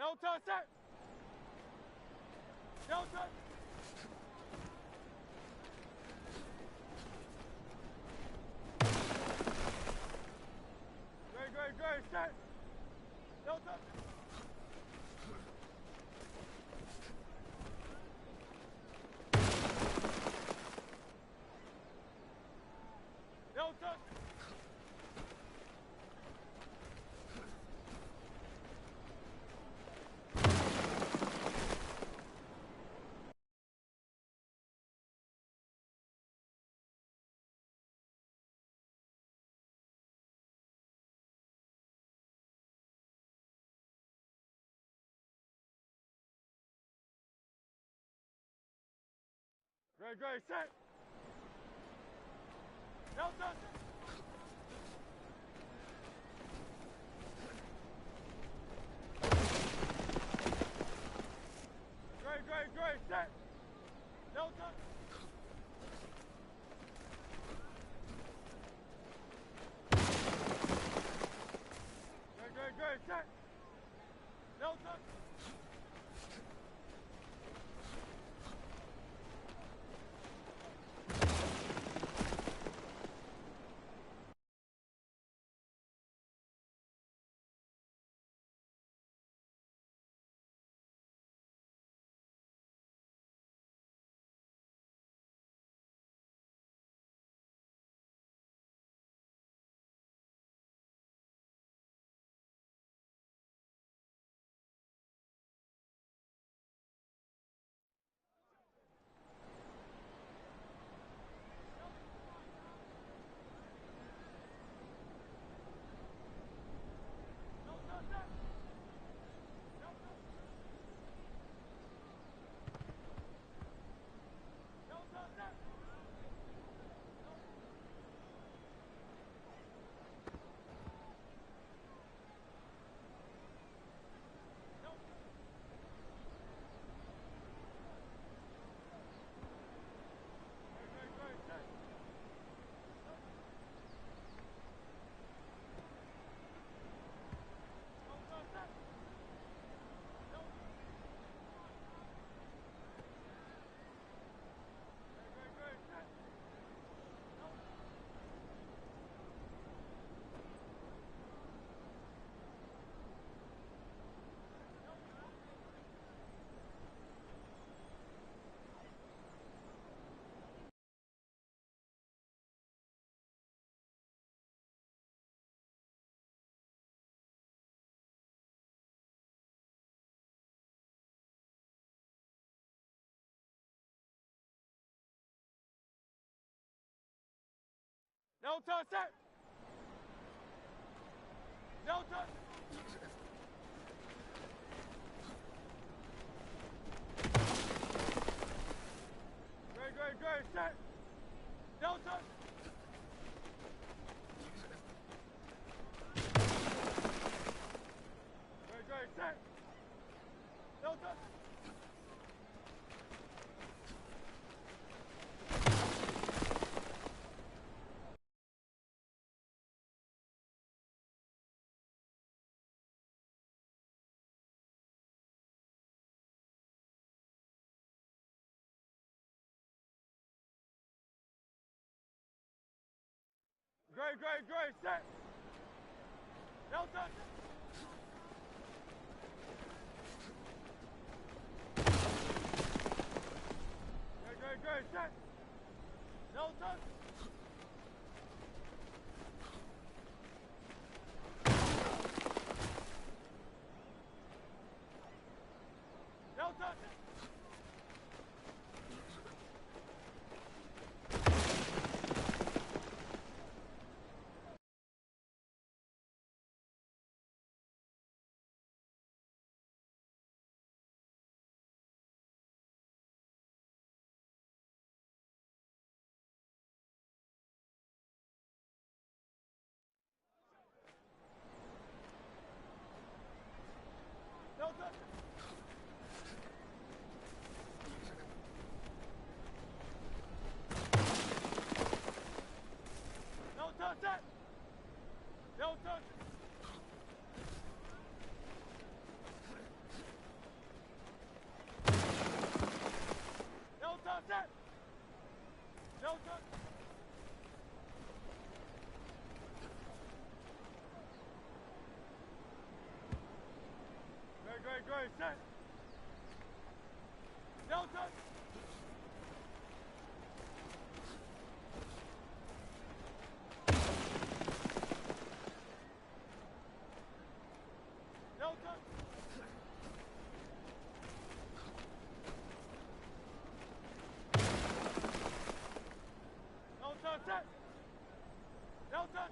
No touch, set. No touch. Great, set. No touch. No touch. Great, set. No touch. Great, set. No touch. Great, set. No touch. No touch, set. No touch. Great, set. No touch. Great, set. No touch. Great, set. No touch. Great, set. No touch. No touch. Great, set. No touch. No touch. No touch, set. No touch.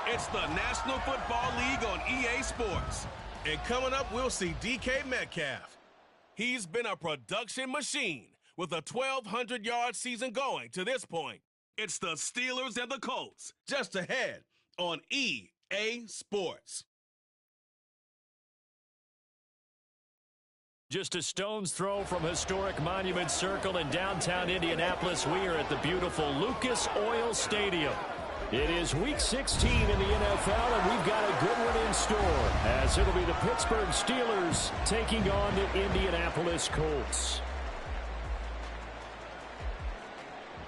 It's the National Football League on EA Sports. And coming up, we'll see DK Metcalf. He's been a production machine with a 1,200-yard season going to this point. It's the Steelers and the Colts, just ahead on EA Sports. Just a stone's throw from historic Monument Circle in downtown Indianapolis. We are at the beautiful Lucas Oil Stadium. It is Week 16 in the NFL, and we've got a good one in store, as it'll be the Pittsburgh Steelers taking on the Indianapolis Colts.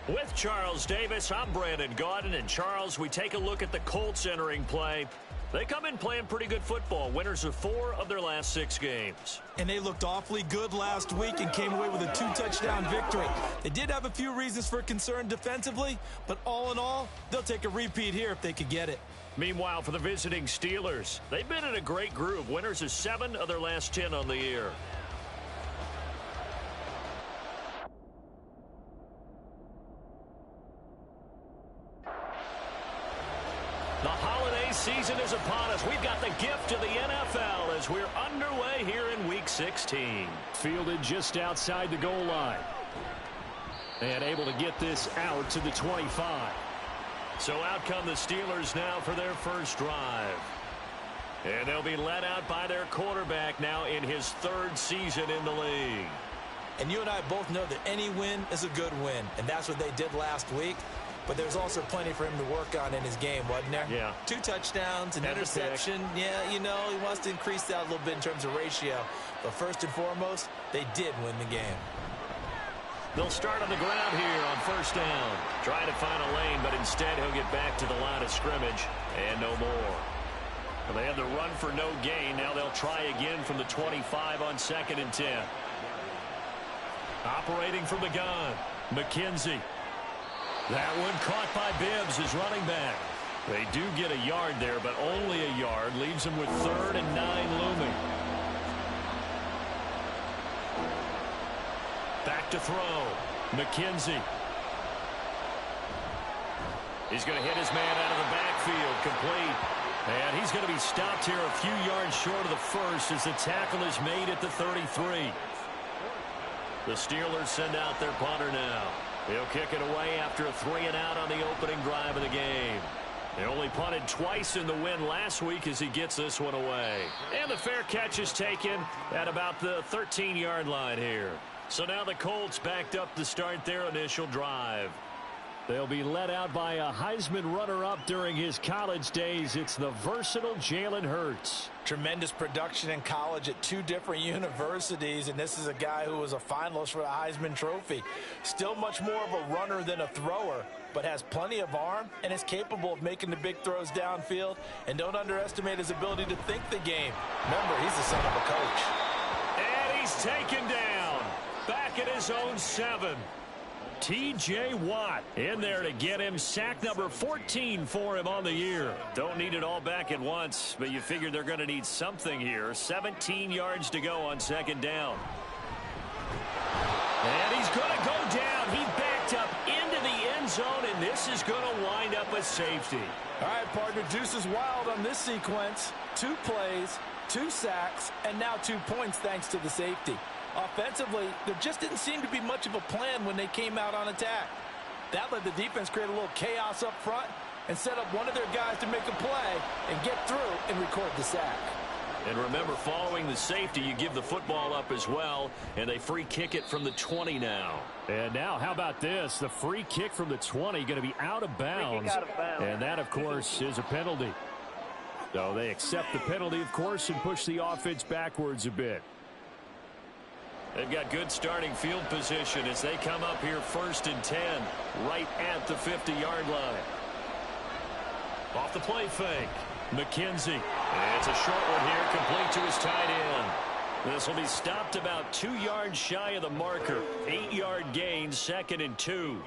With Charles Davis, I'm Brandon Gaudin, and Charles, we take a look at the Colts entering play. They come in playing pretty good football, winners of 4 of their last 6 games. And they looked awfully good last week and came away with a 2-touchdown victory. They did have a few reasons for concern defensively, but all in all, they'll take a repeat here if they could get it. Meanwhile, for the visiting Steelers, they've been in a great group, winners of 7 of their last 10 on the year. The holiday season is upon us. We've got the gift of the NFL as we're underway here in Week 16. Fielded just outside the goal line. And able to get this out to the 25. So out come the Steelers now for their first drive. And they'll be led out by their quarterback now in his 3rd season in the league. And you and I both know that any win is a good win, and that's what they did last week. But there's also plenty for him to work on in his game, wasn't there? Yeah. 2 touchdowns, an interception. Yeah, you know, he wants to increase that a little bit in terms of ratio. But first and foremost, they did win the game. They'll start on the ground here on first down. Trying to find a lane, but instead he'll get back to the line of scrimmage and no more. Well, they had the run for no gain. Now they'll try again from the 25 on 2nd and 10. Operating from the gun, McKenzie. That one caught by Bibbs, his running back. They do get a yard there, but only a yard. Leaves them with 3rd and 9 looming. Back to throw. McKenzie. He's going to hit his man out of the backfield. Complete. And he's going to be stopped here a few yards short of the first as the tackle is made at the 33. The Steelers send out their punter now. He'll kick it away after a 3-and-out on the opening drive of the game. They only punted twice in the win last week as he gets this one away. And the fair catch is taken at about the 13-yard line here. So now the Colts backed up to start their initial drive. They'll be led out by a Heisman runner-up during his college days. It's the versatile Jalen Hurts. Tremendous production in college at 2 different universities, and this is a guy who was a finalist for the Heisman Trophy. Still much more of a runner than a thrower, but has plenty of arm and is capable of making the big throws downfield. And don't underestimate his ability to think the game. Remember, he's the son of a coach. And he's taken down. Back at his own 7. T.J. Watt in there to get him sack number 14 for him on the year. Don't need it all back at once, but you figure they're going to need something here. 17 yards to go on second down. And he's going to go down. He backed up into the end zone, and this is going to wind up a safety. All right, partner, deuce is wild on this sequence. 2 plays, 2 sacks, and now 2 points thanks to the safety. Offensively, there just didn't seem to be much of a plan when they came out on attack. That let the defense create a little chaos up front and set up one of their guys to make a play and get through and record the sack. And remember, following the safety, you give the football up as well, and they free kick it from the 20 now. And now, how about this? The free kick from the 20 going to be out of bounds. And that, of course, is a penalty. So they accept the penalty, of course, and push the offense backwards a bit. They've got good starting field position as they come up here 1st and 10, right at the 50-yard line. Off the play fake. McKenzie. It's a short one here, complete to his tight end. This will be stopped about 2 yards shy of the marker. 8-yard gain, 2nd and 2.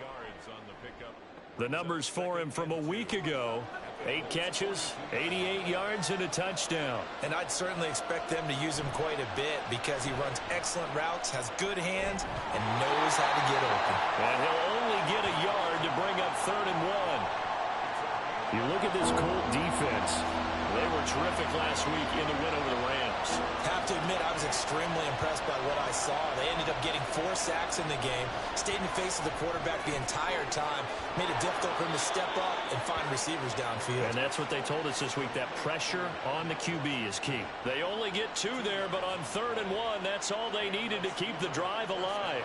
The numbers for him from a week ago. 8 catches, 88 yards, and a touchdown. And I'd certainly expect them to use him quite a bit because he runs excellent routes, has good hands, and knows how to get open. And he'll only get a yard to bring up 3rd and 1. You look at this Colt defense. They were terrific last week in the win over the Rams. Have to admit, I was extremely impressed by what I saw. They ended up getting 4 sacks in the game, stayed in the face of the quarterback the entire time, made it difficult for him to step up and find receivers downfield. And that's what they told us this week, that pressure on the QB is key. They only get 2 there, but on 3rd and 1, that's all they needed to keep the drive alive.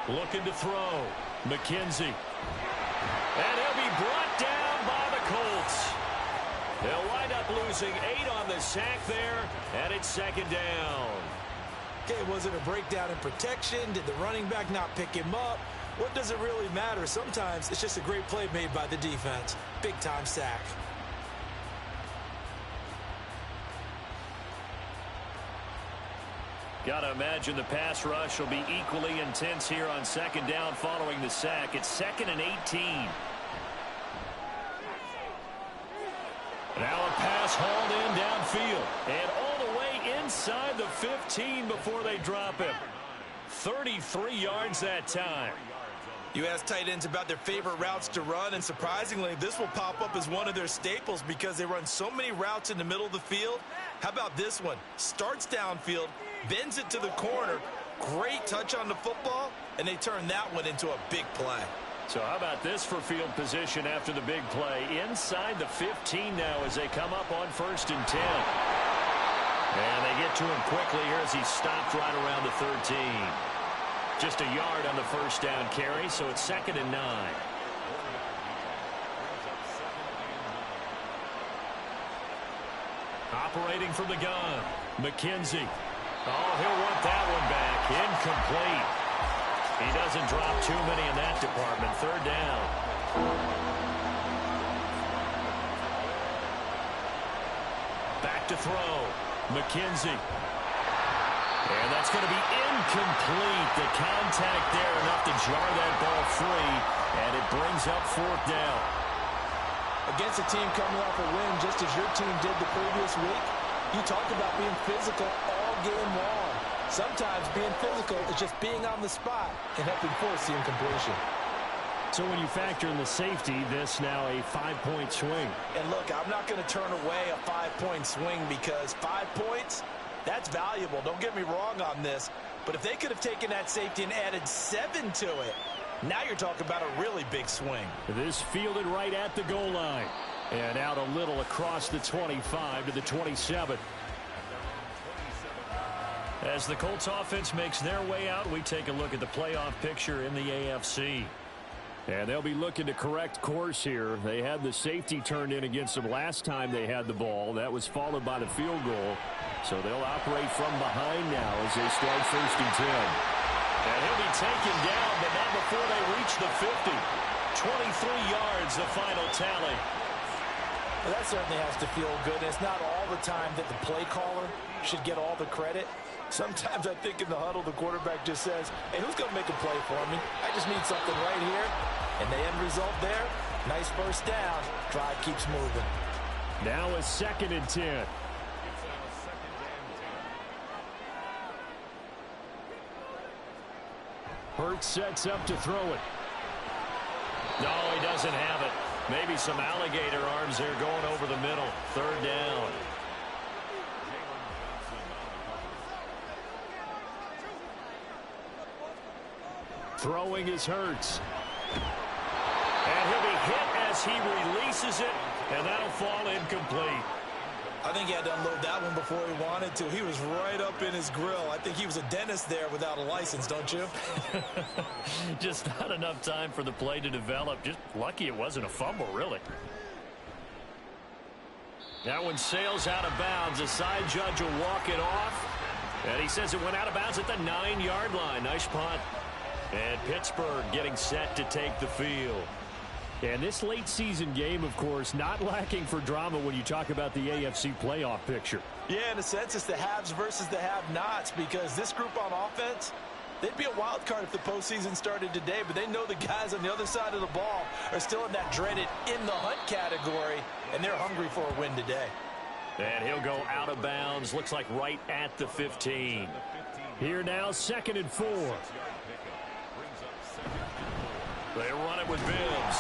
Looking to throw. McKenzie. And he'll be brought down by the Colts. They'll wind up losing 8 on the sack there, and it's 2nd down. Okay, was it a breakdown in protection? Did the running back not pick him up? What does it really matter? Sometimes it's just a great play made by the defense. Big-time sack. Got to imagine the pass rush will be equally intense here on 2nd down following the sack. It's 2nd and 18. Now a pass hauled in downfield. And all the way inside the 15 before they drop him. 33 yards that time. You ask tight ends about their favorite routes to run, and surprisingly, this will pop up as one of their staples because they run so many routes in the middle of the field. How about this one? Starts downfield, bends it to the corner, great touch on the football, and they turn that one into a big play. So how about this for field position after the big play? Inside the 15 now as they come up on 1st and 10. And they get to him quickly here as he stopped right around the 13. Just a yard on the 1st down carry, so it's 2nd and 9. Operating from the gun, McKenzie. Oh, he'll want that one back. Incomplete. He doesn't drop too many in that department. 3rd down. Back to throw. McKenzie. And that's going to be incomplete. The contact there enough to jar that ball free, and it brings up 4th down. Against a team coming off a win just as your team did the previous week, you talk about being physical all game long. Sometimes being physical is just being on the spot and helping force the incompletion. So when you factor in the safety, this now a 5-point swing. And look, I'm not going to turn away a 5-point swing because 5 points, that's valuable. Don't get me wrong on this. But if they could have taken that safety and added 7 to it, now you're talking about a really big swing. This fielded right at the goal line. And out a little across the 25 to the 27. As the Colts offense makes their way out, we take a look at the playoff picture in the AFC. And they'll be looking to correct course here. They had the safety turned in against them last time they had the ball. That was followed by the field goal. So they'll operate from behind now as they start 1st and 10. And he'll be taken down, but not before they reach the 50. 23 yards, the final tally. Well, that certainly has to feel good. It's not all the time that the play caller should get all the credit. Sometimes I think in the huddle, the quarterback just says, hey, who's going to make a play for me? I just need something right here. And the end result there, nice first down. Drive keeps moving. Now a 2nd and 10. Hurts sets up to throw it. No, he doesn't have it. Maybe some alligator arms there going over the middle. 3rd down. Throwing is Hurts. And he'll be hit as he releases it, and that'll fall incomplete. I think he had to unload that one before he wanted to. He was right up in his grill. I think he was a dentist there without a license, don't you? Just not enough time for the play to develop. Just lucky it wasn't a fumble, really. That one sails out of bounds. A side judge will walk it off. And he says it went out of bounds at the 9-yard line. Nice punt. And Pittsburgh getting set to take the field. And this late season game, of course, not lacking for drama when you talk about the AFC playoff picture. Yeah, in a sense, it's the haves versus the have-nots because this group on offense, they'd be a wild card if the postseason started today, but they know the guys on the other side of the ball are still in that dreaded in-the-hunt category, and they're hungry for a win today. And he'll go out of bounds, looks like right at the 15. Here now, 2nd and 4. They run it with Bibbs.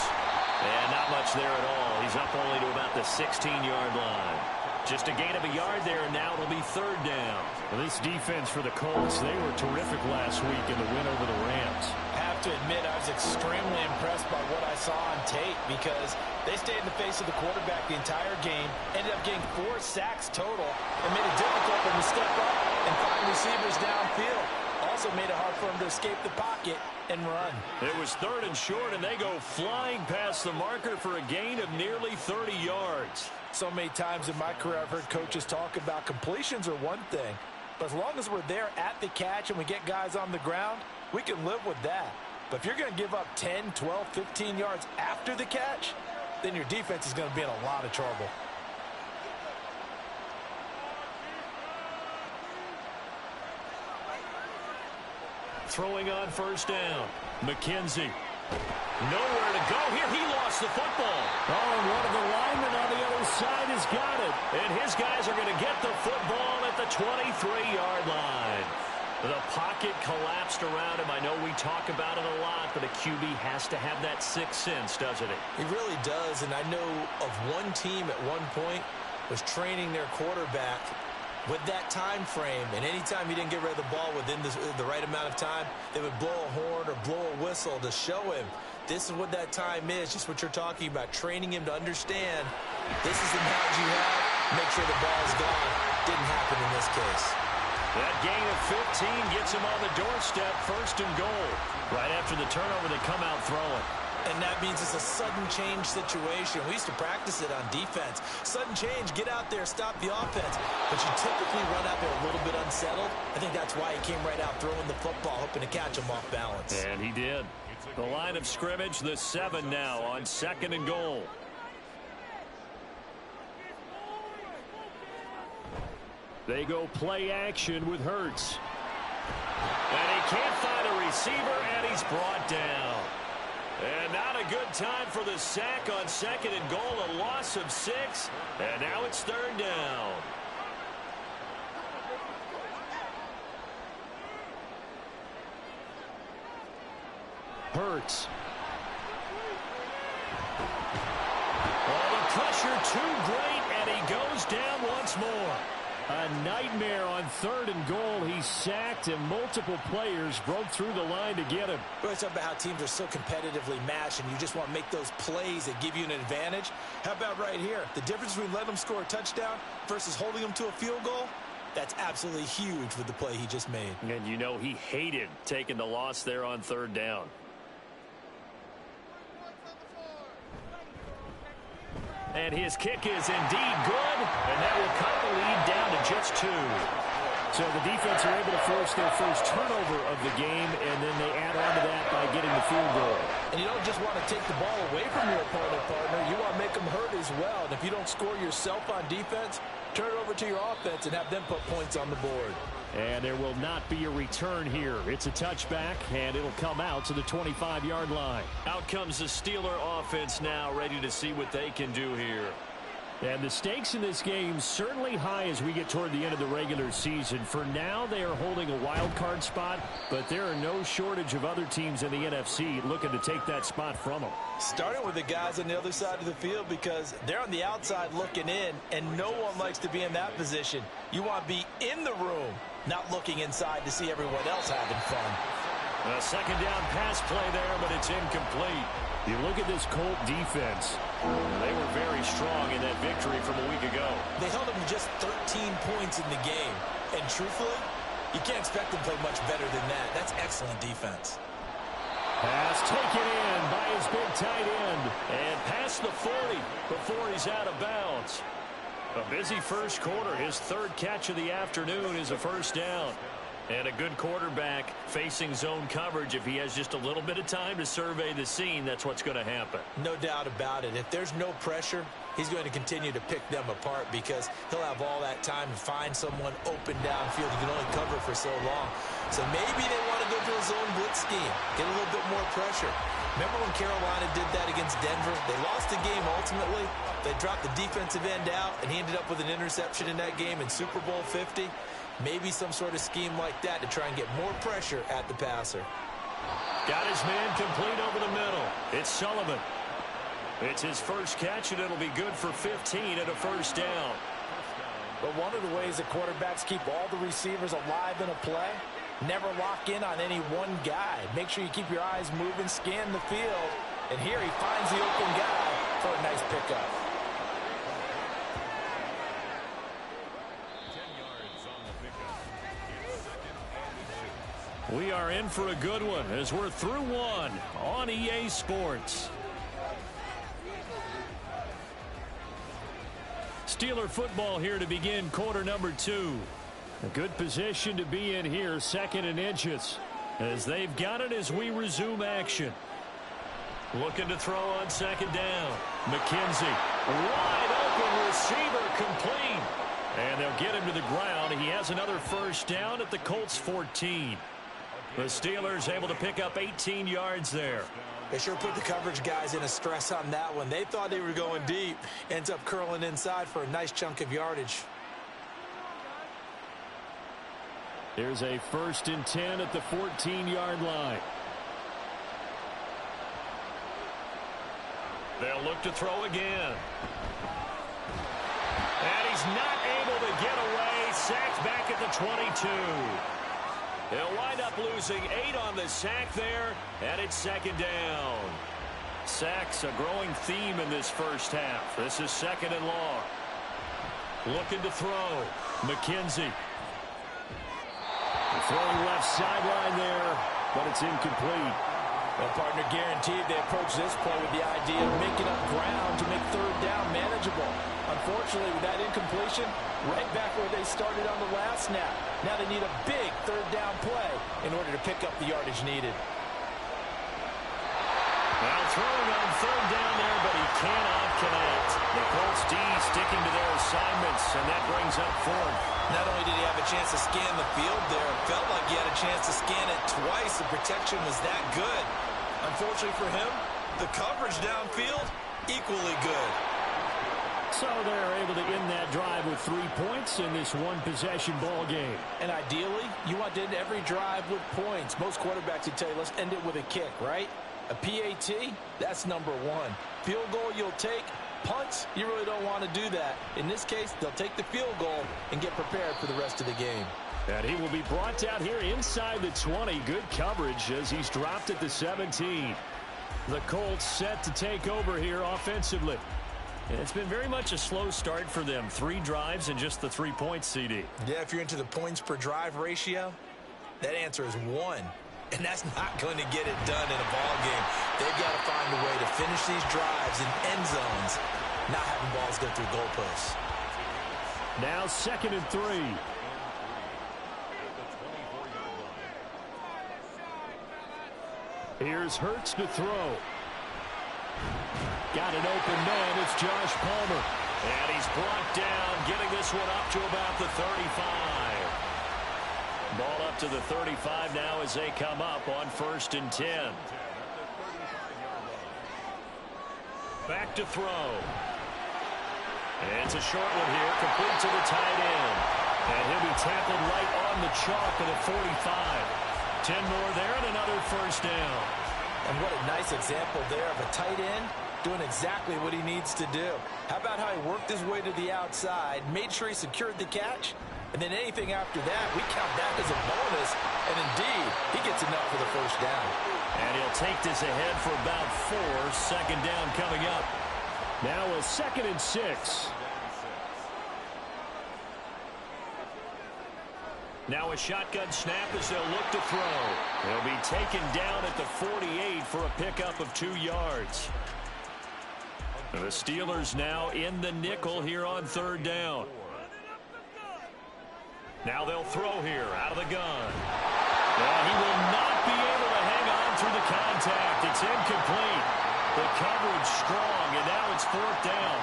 And not much there at all. He's up only to about the 16-yard line. Just a gain of a yard there, and now it'll be 3rd down. Well, this defense for the Colts, they were terrific last week in the win over the Rams. I have to admit, I was extremely impressed by what I saw on tape because they stayed in the face of the quarterback the entire game, ended up getting 4 sacks total, and made it difficult for him to step up and find receivers downfield. Also made it hard for him to escape the pocket and run. It was 3rd and short, and they go flying past the marker for a gain of nearly 30 yards. So many times in my career, I've heard coaches talk about completions are one thing, but as long as we're there at the catch and we get guys on the ground, we can live with that. But if you're going to give up 10, 12, 15 yards after the catch, then your defense is going to be in a lot of trouble. Throwing on 1st down. McKenzie. Nowhere to go here. He lost the football. Oh, and one of the linemen on the other side has got it. And his guys are going to get the football at the 23-yard line. The pocket collapsed around him. I know we talk about it a lot, but a QB has to have that sixth sense, doesn't it? He really does, and I know of one team at one point was training their quarterback with that time frame, and anytime he didn't get rid of the ball within the right amount of time, they would blow a horn or blow a whistle to show him this is what that time is, just what you're talking about, training him to understand this is the knowledge you have, make sure the ball's gone. Didn't happen in this case. That gain of 15 gets him on the doorstep, 1st and goal. Right after the turnover, they come out throwing. And that means it's a sudden change situation. We used to practice it on defense. Sudden change, get out there, stop the offense. But you typically run out there a little bit unsettled. I think that's why he came right out throwing the football, hoping to catch him off balance. And he did. The line of scrimmage, the 7 now on 2nd and goal. They go play action with Hurts. And he can't find a receiver, and he's brought down. And not a good time for the sack on 2nd and goal, a loss of 6. And now it's 3rd down. converts. Oh, the pressure too great, and he goes down once more. A nightmare on 3rd and goal. He's sacked, and multiple players broke through the line to get him. We're talking about how teams are so competitively matched, and you just want to make those plays that give you an advantage. How about right here? The difference between letting them score a touchdown versus holding them to a field goal, that's absolutely huge with the play he just made. And you know he hated taking the loss there on 3rd down. And his kick is indeed good, and that will cut the lead down to just 2. So the defense are able to force their first turnover of the game, and then they add on to that by getting the field goal. And you don't just want to take the ball away from your opponent, partner. You want to make them hurt as well. And if you don't score yourself on defense, turn it over to your offense and have them put points on the board. And there will not be a return here. It's a touchback, and it'll come out to the 25-yard line. Out comes the Steeler offense now, ready to see what they can do here. And the stakes in this game certainly high as we get toward the end of the regular season. For now, they are holding a wild card spot, but there are no shortage of other teams in the NFC looking to take that spot from them. Starting with the guys on the other side of the field because they're on the outside looking in, and no one likes to be in that position. You want to be in the room, not looking inside to see everyone else having fun. A second down pass play there, but it's incomplete. You look at this Colt defense. They were very strong in that victory from a week ago. They held them to just 13 points in the game. And truthfully, you can't expect them to play much better than that. That's excellent defense. Pass taken in by his big tight end. And past the 40 before he's out of bounds. A busy first quarter. His 3rd catch of the afternoon is a first down. And a good quarterback facing zone coverage. If he has just a little bit of time to survey the scene, that's what's going to happen. No doubt about it. If there's no pressure, he's going to continue to pick them apart because he'll have all that time to find someone open downfield. He can only cover for so long. So maybe they want to go to a zone blitz scheme, get a little bit more pressure. Remember when Carolina did that against Denver? They lost the game ultimately. They dropped the defensive end out, and he ended up with an interception in that game in Super Bowl 50. Maybe some sort of scheme like that to try and get more pressure at the passer. Got his man complete over the middle. It's Sullivan. It's his first catch, and it'll be good for 15 at a first down. But one of the ways that quarterbacks keep all the receivers alive in a play, never lock in on any one guy. Make sure you keep your eyes moving, scan the field, and here he finds the open guy for a nice pickup. We are in for a good one as we're through one on EA Sports. Steeler football here to begin quarter number 2. A good position to be in here, 2nd and inches, as they've got it as we resume action. Looking to throw on 2nd down. McKenzie, wide open receiver, complete. And they'll get him to the ground. He has another first down at the Colts 14. The Steelers able to pick up 18 yards there. They sure put the coverage guys in a stress on that one. They thought they were going deep. Ends up curling inside for a nice chunk of yardage. There's a 1st and 10 at the 14-yard line. They'll look to throw again. And he's not able to get away. Sacked back at the 22. They'll wind up losing 8 on the sack there, and it's 2nd down. Sacks a growing theme in this first half. This is 2nd and long. Looking to throw. McKenzie. Throwing left sideline there, but it's incomplete. Well, partner, guaranteed they approach this play with the idea of making up ground to make 3rd down manageable. Unfortunately, with that incompletion, right back where they started on the last snap. Now they need a big 3rd down play in order to pick up the yardage needed. Now throwing on 3rd down there, but he cannot connect. The Colts D sticking to their assignments, and that brings up 4th. Not only did he have a chance to scan the field there, it felt like he had a chance to scan it twice. The protection was that good. Unfortunately for him, the coverage downfield, equally good. So they're able to end that drive with 3 points in this one-possession ball game. And ideally, you want to end every drive with points. Most quarterbacks would tell you, let's end it with a kick, right? A PAT, that's number one. Field goal you'll take. Punts, you really don't want to do that. In this case, they'll take the field goal and get prepared for the rest of the game. And he will be brought down here inside the 20. Good coverage as he's dropped at the 17. The Colts set to take over here offensively. And it's been very much a slow start for them. 3 drives and just the 3 points, CD. Yeah, if you're into the points per drive ratio, that answer is 1. And that's not going to get it done in a ball game. They've got to find a way to finish these drives in end zones, not having balls go through goalposts. Now 2nd and 3. Here's Hurts to throw. Got an open man. It's Josh Palmer. And he's brought down, getting this one up to about the 35. Ball up to the 35 now as they come up on 1st and 10. Back to throw. And it's a short one here, complete to the tight end. And he'll be tackled right on the chalk at the 45. 10 more there and another 1st down. And what a nice example there of a tight end doing exactly what he needs to do. How about how he worked his way to the outside, made sure he secured the catch, and then anything after that, we count that as a bonus. And indeed, he gets enough for the 1st down. And he'll take this ahead for about 4. 2nd down coming up. Now a 2nd and 6. Now a shotgun snap as they'll look to throw. He'll be taken down at the 48 for a pickup of 2 yards. The Steelers now in the nickel here on 3rd down. Now they'll throw here out of the gun. And he will not be able to hang on through the contact. It's incomplete. The coverage strong, and now it's 4th down.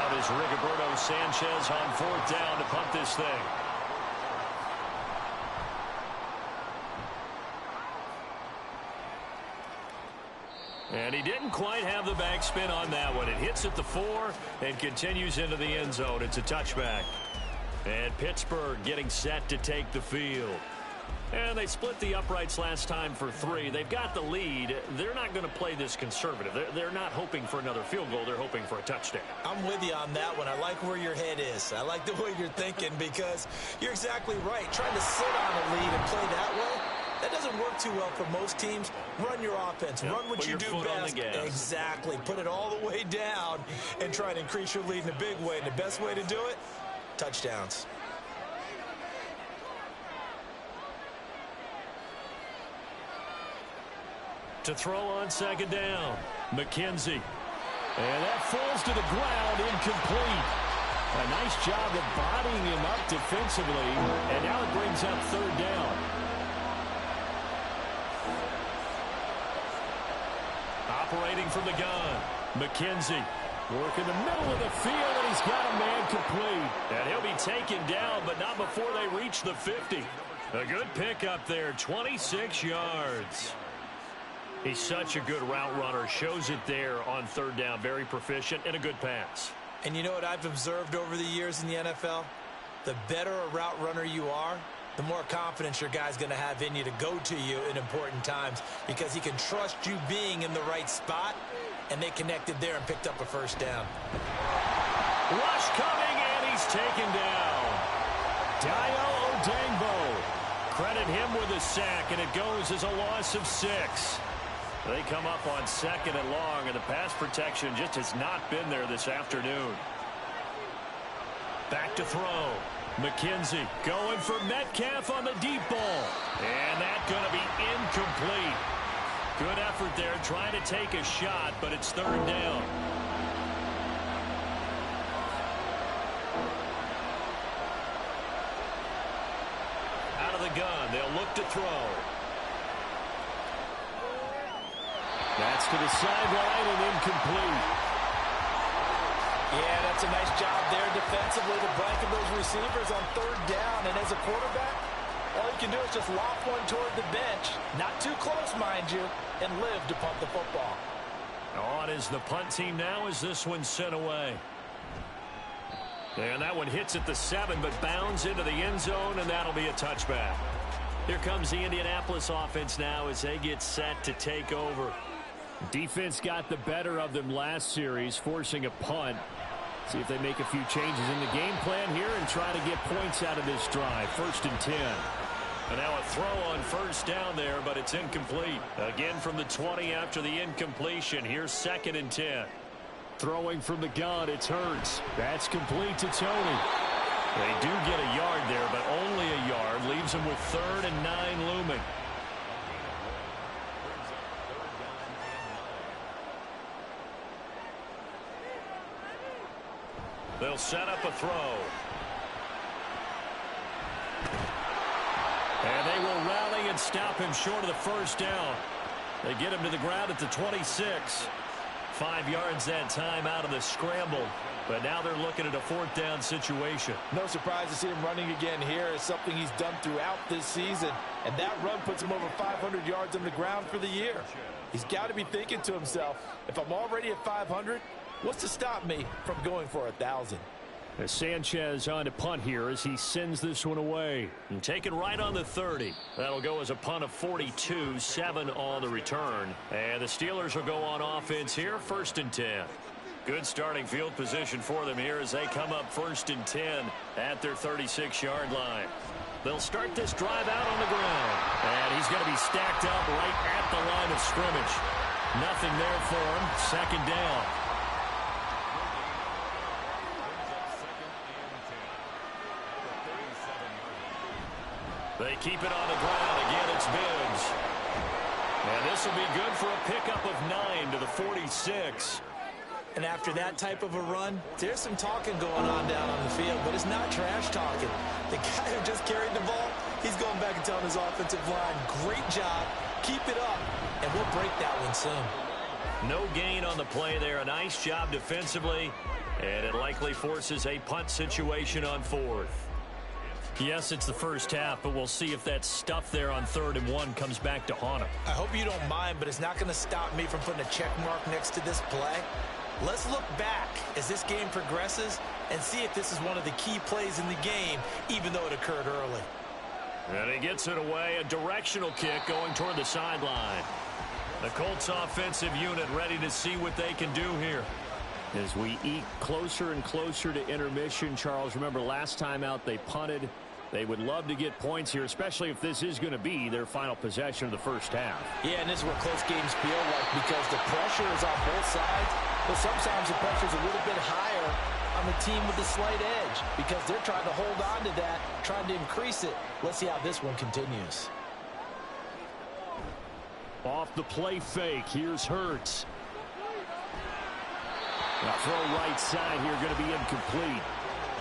Out is Rigoberto Sanchez on 4th down to punt this thing. And he didn't quite have the backspin on that one. It hits at the 4 and continues into the end zone. It's a touchback. And Pittsburgh getting set to take the field. And they split the uprights last time for 3. They've got the lead. They're not going to play this conservative. They're not hoping for another field goal. They're hoping for a touchdown. I'm with you on that one. I like where your head is. I like the way you're thinking because you're exactly right. Trying to sit on a lead and play that way, that doesn't work too well for most teams. Run your offense. Yep. Run what you do best. Exactly. Put it all the way down and try to increase your lead in a big way. And the best way to do it, touchdowns. To throw on 2nd down, McKenzie. And that falls to the ground, incomplete. A nice job of bodying him up defensively. And now it brings up 3rd down. Operating from the gun, McKenzie. Work in the middle of the field, and he's got a man complete. And he'll be taken down, but not before they reach the 50. A good pickup there, 26 yards. He's such a good route runner. Shows it there on 3rd down. Very proficient and a good pass. And you know what I've observed over the years in the NFL? The better a route runner you are, the more confidence your guy's going to have in you to go to you in important times because he can trust you being in the right spot, and they connected there and picked up a 1st down. Rush coming, and he's taken down. Dio Odangbo. Credit him with a sack, and it goes as a loss of 6. They come up on 2nd and long, and the pass protection just has not been there this afternoon. Back to throw. McKenzie going for Metcalf on the deep ball. And that's going to be incomplete. Good effort there trying to take a shot, but it's 3rd down. Out of the gun, they'll look to throw. That's to the sideline and incomplete. Yeah, that's a nice job there defensively to blanket those receivers on 3rd down. And as a quarterback, all you can do is just lob one toward the bench. Not too close, mind you, and live to punt the football. On is the punt team now as this one's sent away. And that one hits at the 7, but bounds into the end zone, and that'll be a touchback. Here comes the Indianapolis offense now as they get set to take over. Defense got the better of them last series, forcing a punt. See if they make a few changes in the game plan here and try to get points out of this drive. 1st and 10. And now a throw on first down there, but it's incomplete. Again from the 20 after the incompletion. Here's 2nd and 10. Throwing from the gun, it's Hurts. That's complete to Tony. They do get a yard there, but only a yard. Leaves them with 3rd and 9 looming. They'll set up a throw. And they will rally and stop him short of the first down. They get him to the ground at the 26. 5 yards that time out of the scramble. But now they're looking at a 4th down situation. No surprise to see him running again here. It's something he's done throughout this season. And that run puts him over 500 yards on the ground for the year. He's got to be thinking to himself, if I'm already at 500, what's to stop me from going for 1,000? Sanchez on to punt here as he sends this one away. And taken right on the 30. That'll go as a punt of 42, 7 on the return. And the Steelers will go on offense here, 1st and 10. Good starting field position for them here as they come up 1st and 10 at their 36-yard line. They'll start this drive out on the ground. And he's going to be stacked up right at the line of scrimmage. Nothing there for him. 2nd down. They keep it on the ground. Again, it's Bibbs. And this will be good for a pickup of 9 to the 46. And after that type of a run, there's some talking going on down on the field, but it's not trash talking. The guy who just carried the ball, he's going back and telling his offensive line, great job, keep it up, and we'll break that one soon. No gain on the play there. A nice job defensively, and it likely forces a punt situation on 4th. Yes, it's the first half, but we'll see if that stuff there on 3rd and 1 comes back to haunt him. I hope you don't mind, but it's not going to stop me from putting a check mark next to this play. Let's look back as this game progresses and see if this is one of the key plays in the game, even though it occurred early. And he gets it away, a directional kick going toward the sideline. The Colts offensive unit ready to see what they can do here. As we eke closer and closer to intermission, Charles, remember last time out they punted. They would love to get points here, especially if this is going to be their final possession of the first half. Yeah, and this is what close games feel like because the pressure is on both sides, but sometimes the pressure is a little bit higher on the team with the slight edge because they're trying to hold on to that, trying to increase it. Let's see how this one continues. Off the play fake, here's Hurts. Now throw right side here, going to be incomplete.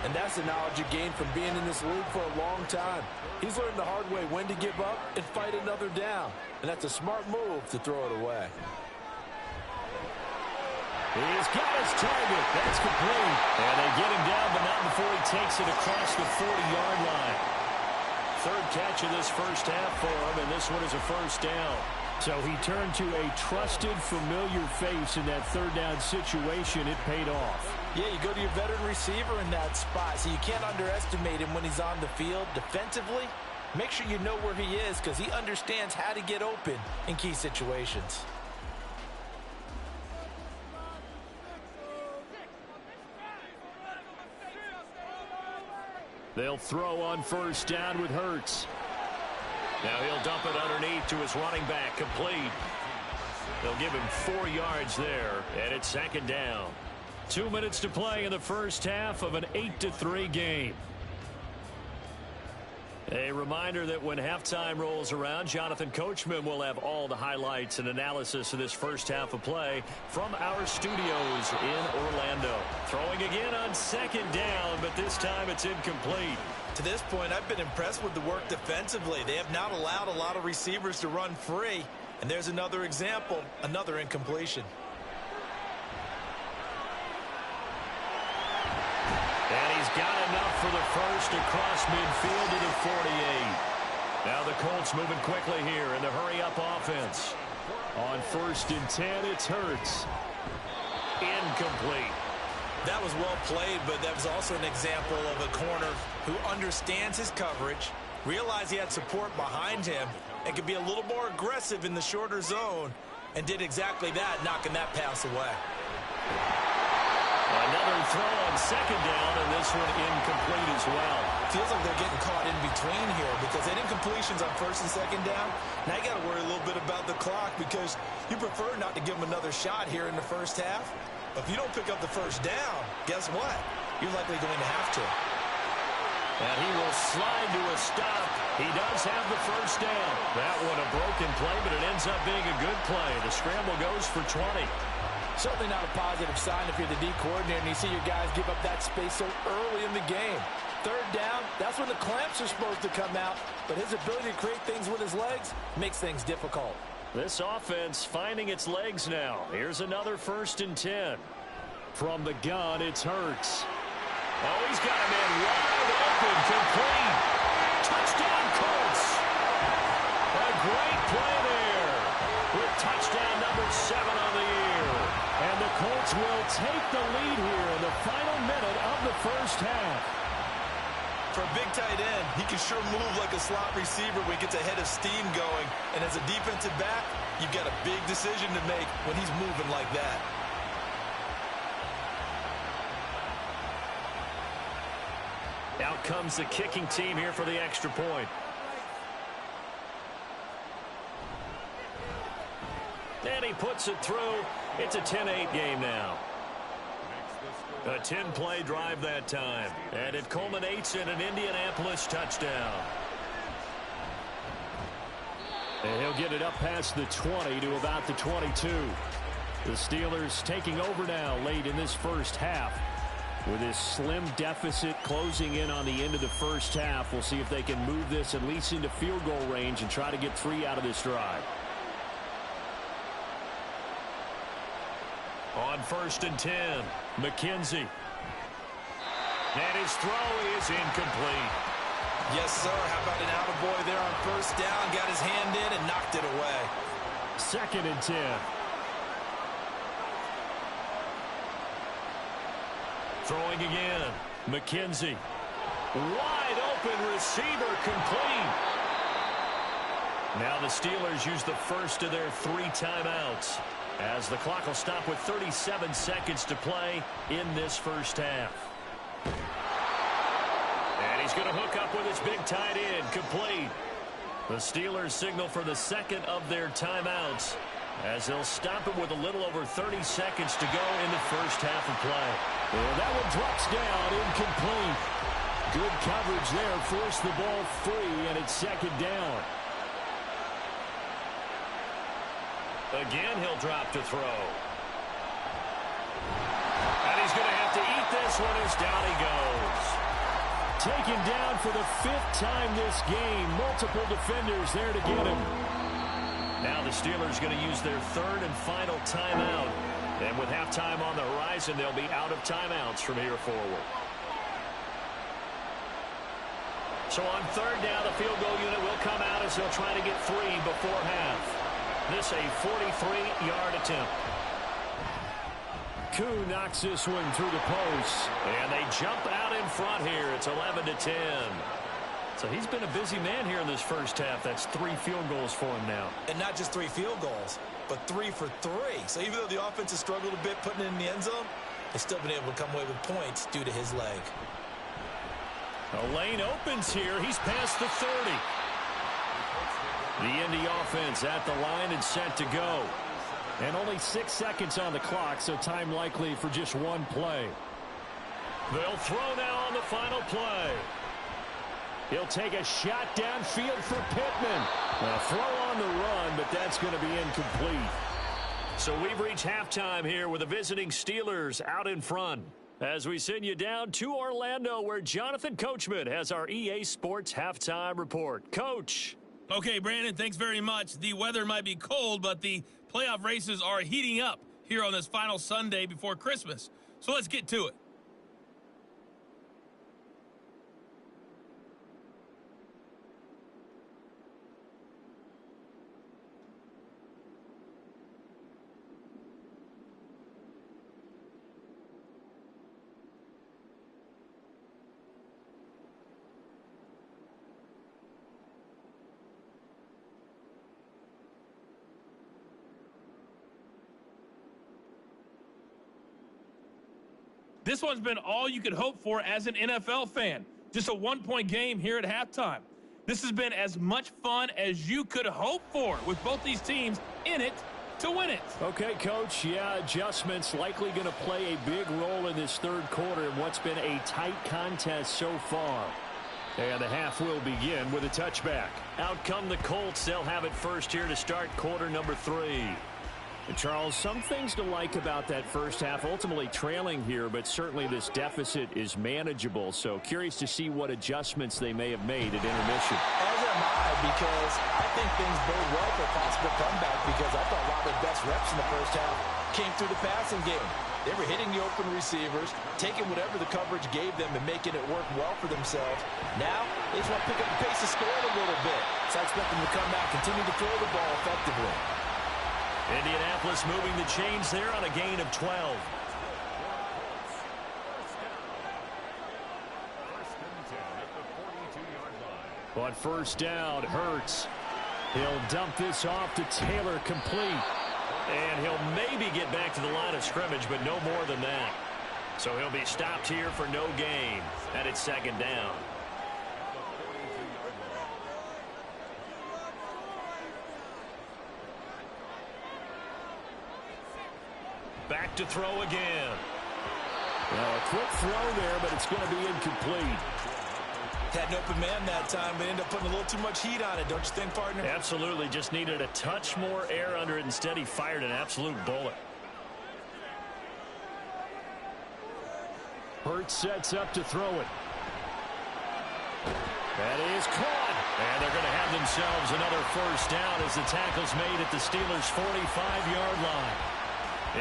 And that's the knowledge you gain from being in this league for a long time. He's learned the hard way when to give up and fight another down. And that's a smart move to throw it away. He's got his target. That's complete. And they get him down, but not before he takes it across the 40-yard line. 3rd catch of this first half for him, and this one is a 1st down. So he turned to a trusted, familiar face in that 3rd down situation. It paid off. Yeah, you go to your veteran receiver in that spot, so you can't underestimate him when he's on the field. Defensively, make sure you know where he is because he understands how to get open in key situations. They'll throw on 1st down with Hurts. Now he'll dump it underneath to his running back, complete. They'll give him 4 yards there, and it's 2nd down. 2 minutes to play in the first half of an 8-3 game. A reminder that when halftime rolls around, Jonathan Coachman will have all the highlights and analysis of this first half of play from our studios in Orlando. Throwing again on 2nd down, but this time it's incomplete. To this point, I've been impressed with the work defensively. They have not allowed a lot of receivers to run free. And there's another example, another incompletion. And he's got enough for the first across midfield to the 48. Now the Colts moving quickly here in the hurry-up offense. On 1st and 10, it's Hurts. Incomplete. That was well played, but that was also an example of a corner who understands his coverage, realized he had support behind him and could be a little more aggressive in the shorter zone, and did exactly that, knocking that pass away. Another throw on second down, and this one incomplete as well. Feels like they're getting caught in between here because they did incompletions on first and second down. Now you got to worry a little bit about the clock because you prefer not to give them another shot here in the first half. But if you don't pick up the first down, guess what? You're likely going to have to. And he will slide to a stop. He does have the first down. That one a broken play, but it ends up being a good play. The scramble goes for 20. Certainly not a positive sign if you're the D coordinator and you see your guys give up that space so early in the game. Third down, that's when the clamps are supposed to come out, but his ability to create things with his legs makes things difficult. This offense finding its legs now. Here's another 1st and 10. From the gun, it's Hurts. Oh, he's got a man wide open, complete. Touchdown, Colts. A great play there with touchdown number 7 on the year. And the Colts will take the lead here in the final minute of the first half. For a big tight end, he can sure move like a slot receiver when he gets a head of steam going. And as a defensive back, you've got a big decision to make when he's moving like that. Out comes the kicking team here for the extra point. And he puts it through. It's a 10-8 game now. A 10-play drive that time. And it culminates in an Indianapolis touchdown. And he'll get it up past the 20 to about the 22. The Steelers taking over now late in this first half. With this slim deficit closing in on the end of the first half, we'll see if they can move this at least into field goal range and try to get 3 out of this drive. On 1st and 10, McKenzie. And his throw is incomplete. Yes, sir. How about an attaboy there on first down? Got his hand in and knocked it away. 2nd and 10. Throwing again. McKenzie. Wide open receiver, complete. Now the Steelers use the first of their 3 timeouts, as the clock will stop with 37 seconds to play in this first half. And he's going to hook up with his big tight end, complete. The Steelers signal for the 2nd of their timeouts, as they'll stop it with a little over 30 seconds to go in the first half of play. And that one drops down, incomplete. Good coverage there, forced the ball free, and it's 2nd down. Again, he'll drop to throw. And he's going to have to eat this one as down he goes. Taken down for the 5th time this game. Multiple defenders there to get him. Now the Steelers going to use their 3rd and final timeout. And with halftime on the horizon, they'll be out of timeouts from here forward. So on 3rd down, the field goal unit will come out as they'll try to get 3 before half. This a 43-yard attempt. Koo knocks this one through the post. And they jump out in front here. It's 11-10. So he's been a busy man here in this first half. That's 3 field goals for him now. And not just 3 field goals, but 3 for 3. So even though the offense has struggled a bit putting it in the end zone, they've still been able to come away with points due to his leg. A lane opens here. He's past the 30. The Indy offense at the line and set to go. And only 6 seconds on the clock, so time likely for just 1 play. They'll throw now on the final play. He'll take a shot downfield for Pittman. A throw on the run, but that's going to be incomplete. So we've reached halftime here with the visiting Steelers out in front, as we send you down to Orlando, where Jonathan Coachman has our EA Sports halftime report. Coach. Okay, Brandon, thanks very much. The weather might be cold, but the playoff races are heating up here on this final Sunday before Christmas. So let's get to it. This one's been all you could hope for as an NFL fan. Just a one-point game here at halftime. This has been as much fun as you could hope for with both these teams in it to win it. Okay, Coach, yeah, adjustments likely going to play a big role in this third quarter in what's been a tight contest so far. And the half will begin with a touchback. Out come the Colts. They'll have it first here to start quarter number 3. And Charles, some things to like about that first half. Ultimately trailing here, but certainly this deficit is manageable. So curious to see what adjustments they may have made at intermission. As am I, because I think things bode well for a possible comeback, because I thought a lot of their best reps in the first half came through the passing game. They were hitting the open receivers, taking whatever the coverage gave them and making it work well for themselves. Now, they just want to pick up the pace of scoring a little bit. So I expect them to come back, continue to throw the ball effectively. Indianapolis moving the chains there on a gain of 12. On first down, Hurts. He'll dump this off to Taylor, complete. And he'll maybe get back to the line of scrimmage, but no more than that. So he'll be stopped here for no gain. And it's second down. Back to throw again. Well, a quick throw there, but it's going to be incomplete. Had an open man that time, but ended up putting a little too much heat on it, don't you think, partner? Absolutely. Just needed a touch more air under it. Instead, he fired an absolute bullet. Hurts sets up to throw it. That is caught. And they're going to have themselves another first down as the tackle's made at the Steelers' 45-yard line.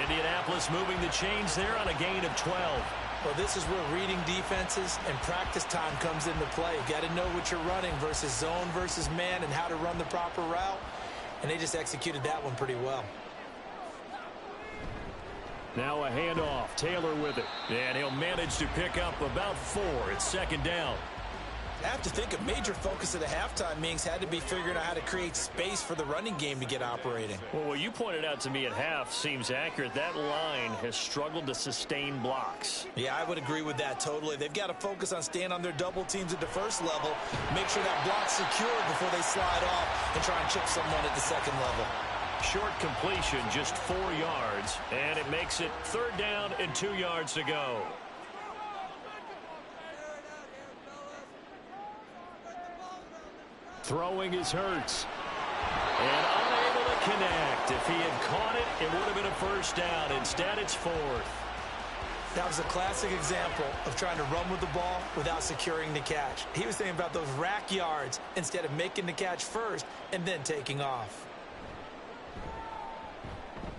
Indianapolis moving the chains there on a gain of 12. Well, this is where reading defenses and practice time comes into play. You got to know what you're running versus zone versus man and how to run the proper route. And they just executed that one pretty well. Now a handoff. Taylor with it. And he'll manage to pick up about 4. It's second down. I have to think a major focus of the halftime meetings had to be figuring out how to create space for the running game to get operating. Well, what you pointed out to me at half seems accurate. That line has struggled to sustain blocks. Yeah, I would agree with that totally. They've got to focus on staying on their double teams at the first level, make sure that block's secure before they slide off and try and chip someone at the second level. Short completion, just 4 yards, and it makes it third down and 2 yards to go. Throwing is Hurts. And unable to connect. If he had caught it, it would have been a first down. Instead, it's 4th. That was a classic example of trying to run with the ball without securing the catch. He was thinking about those rack yards instead of making the catch first and then taking off.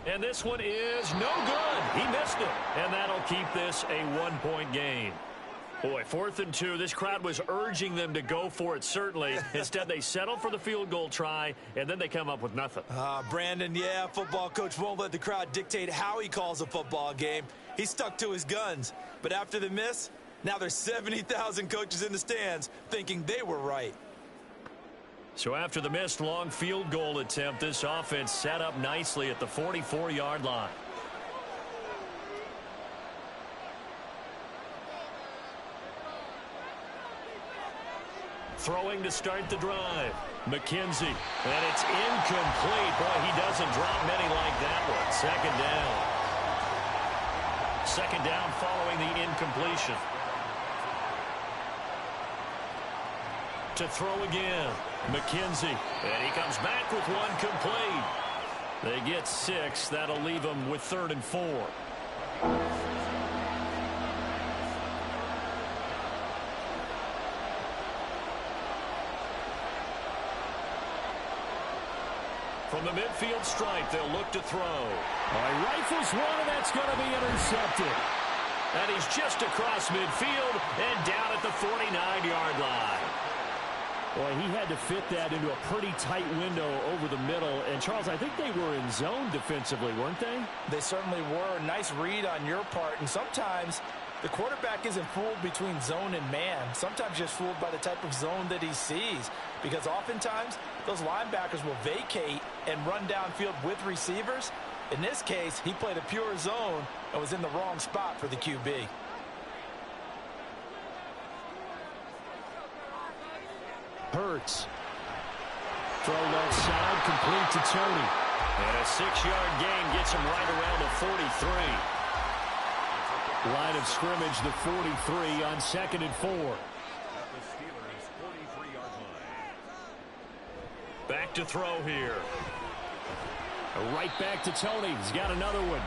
And this one is no good. He missed it. And that'll keep this a 1-point game. Boy, 4th and 2. This crowd was urging them to go for it, certainly. Instead, they settle for the field goal try, and then they come up with nothing. Brandon, yeah, football coach won't let the crowd dictate how he calls a football game. He stuck to his guns. But after the miss, now there's 70,000 coaches in the stands thinking they were right. So after the missed long field goal attempt, this offense set up nicely at the 44-yard line. Throwing to start the drive. McKenzie. And it's incomplete. Boy, he doesn't drop many like that one. Second down. Second down following the incompletion. To throw again. McKenzie. And he comes back with one complete. They get 6. That'll leave them with 3rd and 4. From the midfield stripe, they'll look to throw. Rifles one, and that's going to be intercepted. And he's just across midfield and down at the 49-yard line. Boy, he had to fit that into a pretty tight window over the middle. And, Charles, I think they were in zone defensively, weren't they? They certainly were. Nice read on your part. And sometimes the quarterback isn't fooled between zone and man. Sometimes just fooled by the type of zone that he sees. Because oftentimes, those linebackers will vacate and run downfield with receivers. In this case, he played a pure zone and was in the wrong spot for the QB. Hurts. Throw left side, complete to Tony. And a 6-yard gain gets him right around the 43. Line of scrimmage, the 43 on 2nd and 4. Back to throw here. Right back to Tony. He's got another one.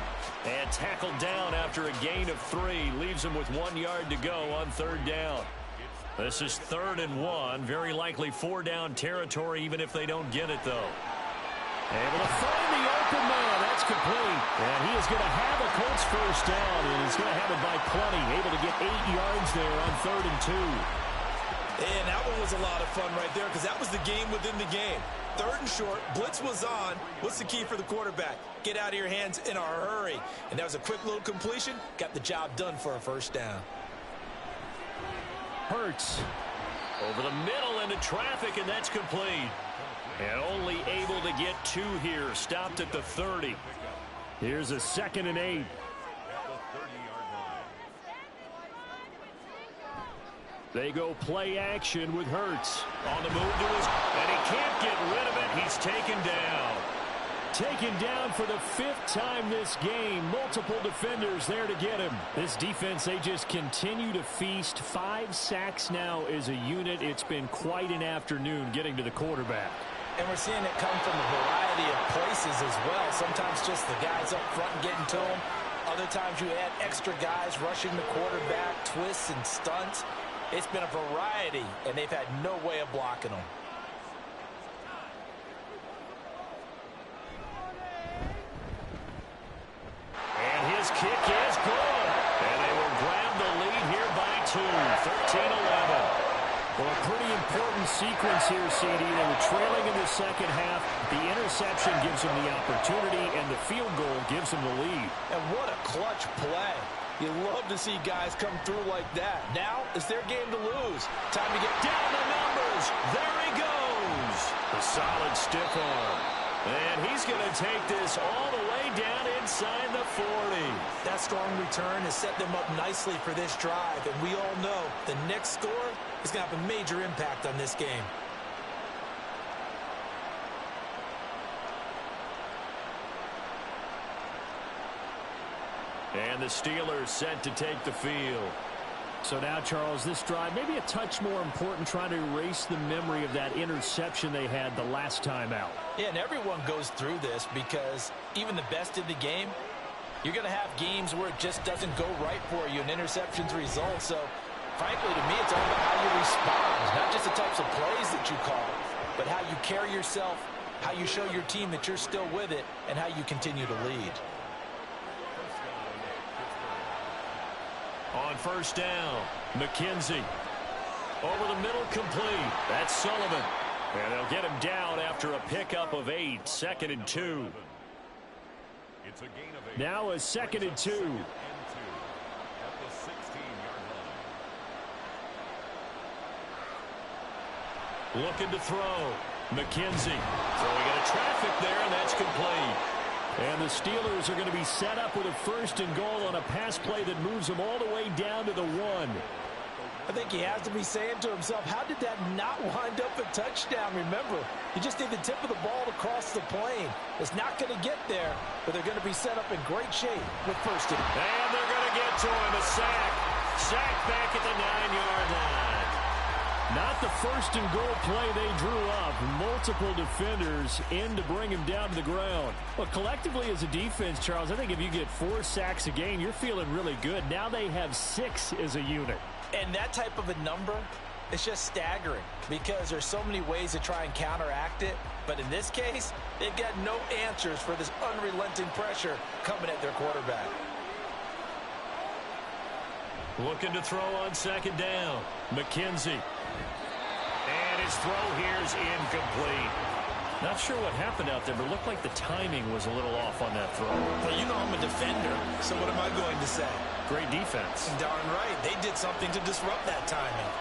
And tackled down after a gain of 3. Leaves him with 1 yard to go on 3rd down. This is 3rd and 1. Very likely 4-down territory, even if they don't get it, though. Able to find the open man. That's complete. And he is going to have a Colts first down, and he's going to have it by plenty. Able to get 8 yards there on 3rd and 2. And that one was a lot of fun right there because that was the game within the game. 3rd and short, blitz was on. What's the key for the quarterback? Get out of your hands in a hurry. And that was a quick little completion. Got the job done for a first down. Hurts. Over the middle into traffic, and that's complete. And only able to get 2 here. Stopped at the 30. Here's a 2nd and 8. They go play action with Hurts. On the move to his, and he can't get rid of it. He's taken down. Taken down for the 5th time this game. Multiple defenders there to get him. This defense, they just continue to feast. 5 sacks now as a unit. It's been quite an afternoon getting to the quarterback. And we're seeing it come from a variety of places as well. Sometimes just the guys up front getting to him. Other times you add extra guys rushing the quarterback, twists and stunts. It's been a variety, and they've had no way of blocking them. And his kick is good. And they will grab the lead here by 2, 13-11. Well, a pretty important sequence here, CD. They were trailing in the second half. The interception gives them the opportunity, and the field goal gives them the lead. And what a clutch play. You love to see guys come through like that. Now it's their game to lose. Time to get down the numbers. There he goes. A solid stiff arm. And he's going to take this all the way down inside the 40. That strong return has set them up nicely for this drive. And we all know the next score is going to have a major impact on this game. And the Steelers set to take the field. So now, Charles, this drive maybe a touch more important, trying to erase the memory of that interception they had the last time out. Yeah, and everyone goes through this because even the best in the game, you're going to have games where it just doesn't go right for you and interceptions result. So, frankly, to me, it's all about how you respond, not just the types of plays that you call, but how you carry yourself, how you show your team that you're still with it, and how you continue to lead. On first down, McKenzie. Over the middle, complete. That's Sullivan. And they'll get him down after a pickup of 8. 2nd and 2. Now a 2nd and 2. Looking to throw. McKenzie throwing into traffic there, and that's complete. And the Steelers are going to be set up with a 1st and goal on a pass play that moves them all the way down to the 1. I think he has to be saying to himself, how did that not wind up a touchdown? Remember, you just need the tip of the ball to cross the plane. It's not going to get there, but they're going to be set up in great shape with 1st and. And they're going to get to him, a sack. Sack back at the 9-yard line. Not the 1st and goal play they drew up. Multiple defenders in to bring him down to the ground. But collectively as a defense, Charles, I think if you get 4 sacks a game, you're feeling really good. Now they have 6 as a unit. And that type of a number, it's just staggering because there's so many ways to try and counteract it. But in this case, they've got no answers for this unrelenting pressure coming at their quarterback. Looking to throw on 2nd down. McKenzie. And his throw here is incomplete. Not sure what happened out there, but it looked like the timing was a little off on that throw. Well, you know I'm a defender, so what am I going to say? Great defense. Darn right. They did something to disrupt that timing.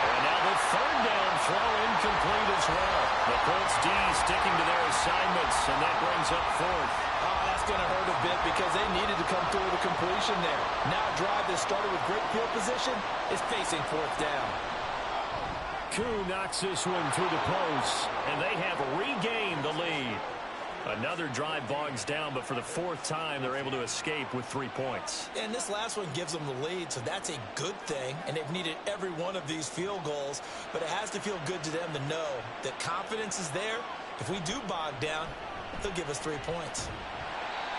And now the 3rd down throw incomplete as well. The Colts D sticking to their assignments, and that brings up 4th. Oh, that's going to hurt a bit because they needed to come through with a completion there. Now a drive that started with great field position is facing 4th down. Koo knocks this one through the post. And they have regained the lead. Another drive bogs down, but for the fourth time, they're able to escape with 3 points. And this last one gives them the lead, so that's a good thing. And they've needed every one of these field goals, but it has to feel good to them to know that confidence is there. If we do bog down, they'll give us 3 points.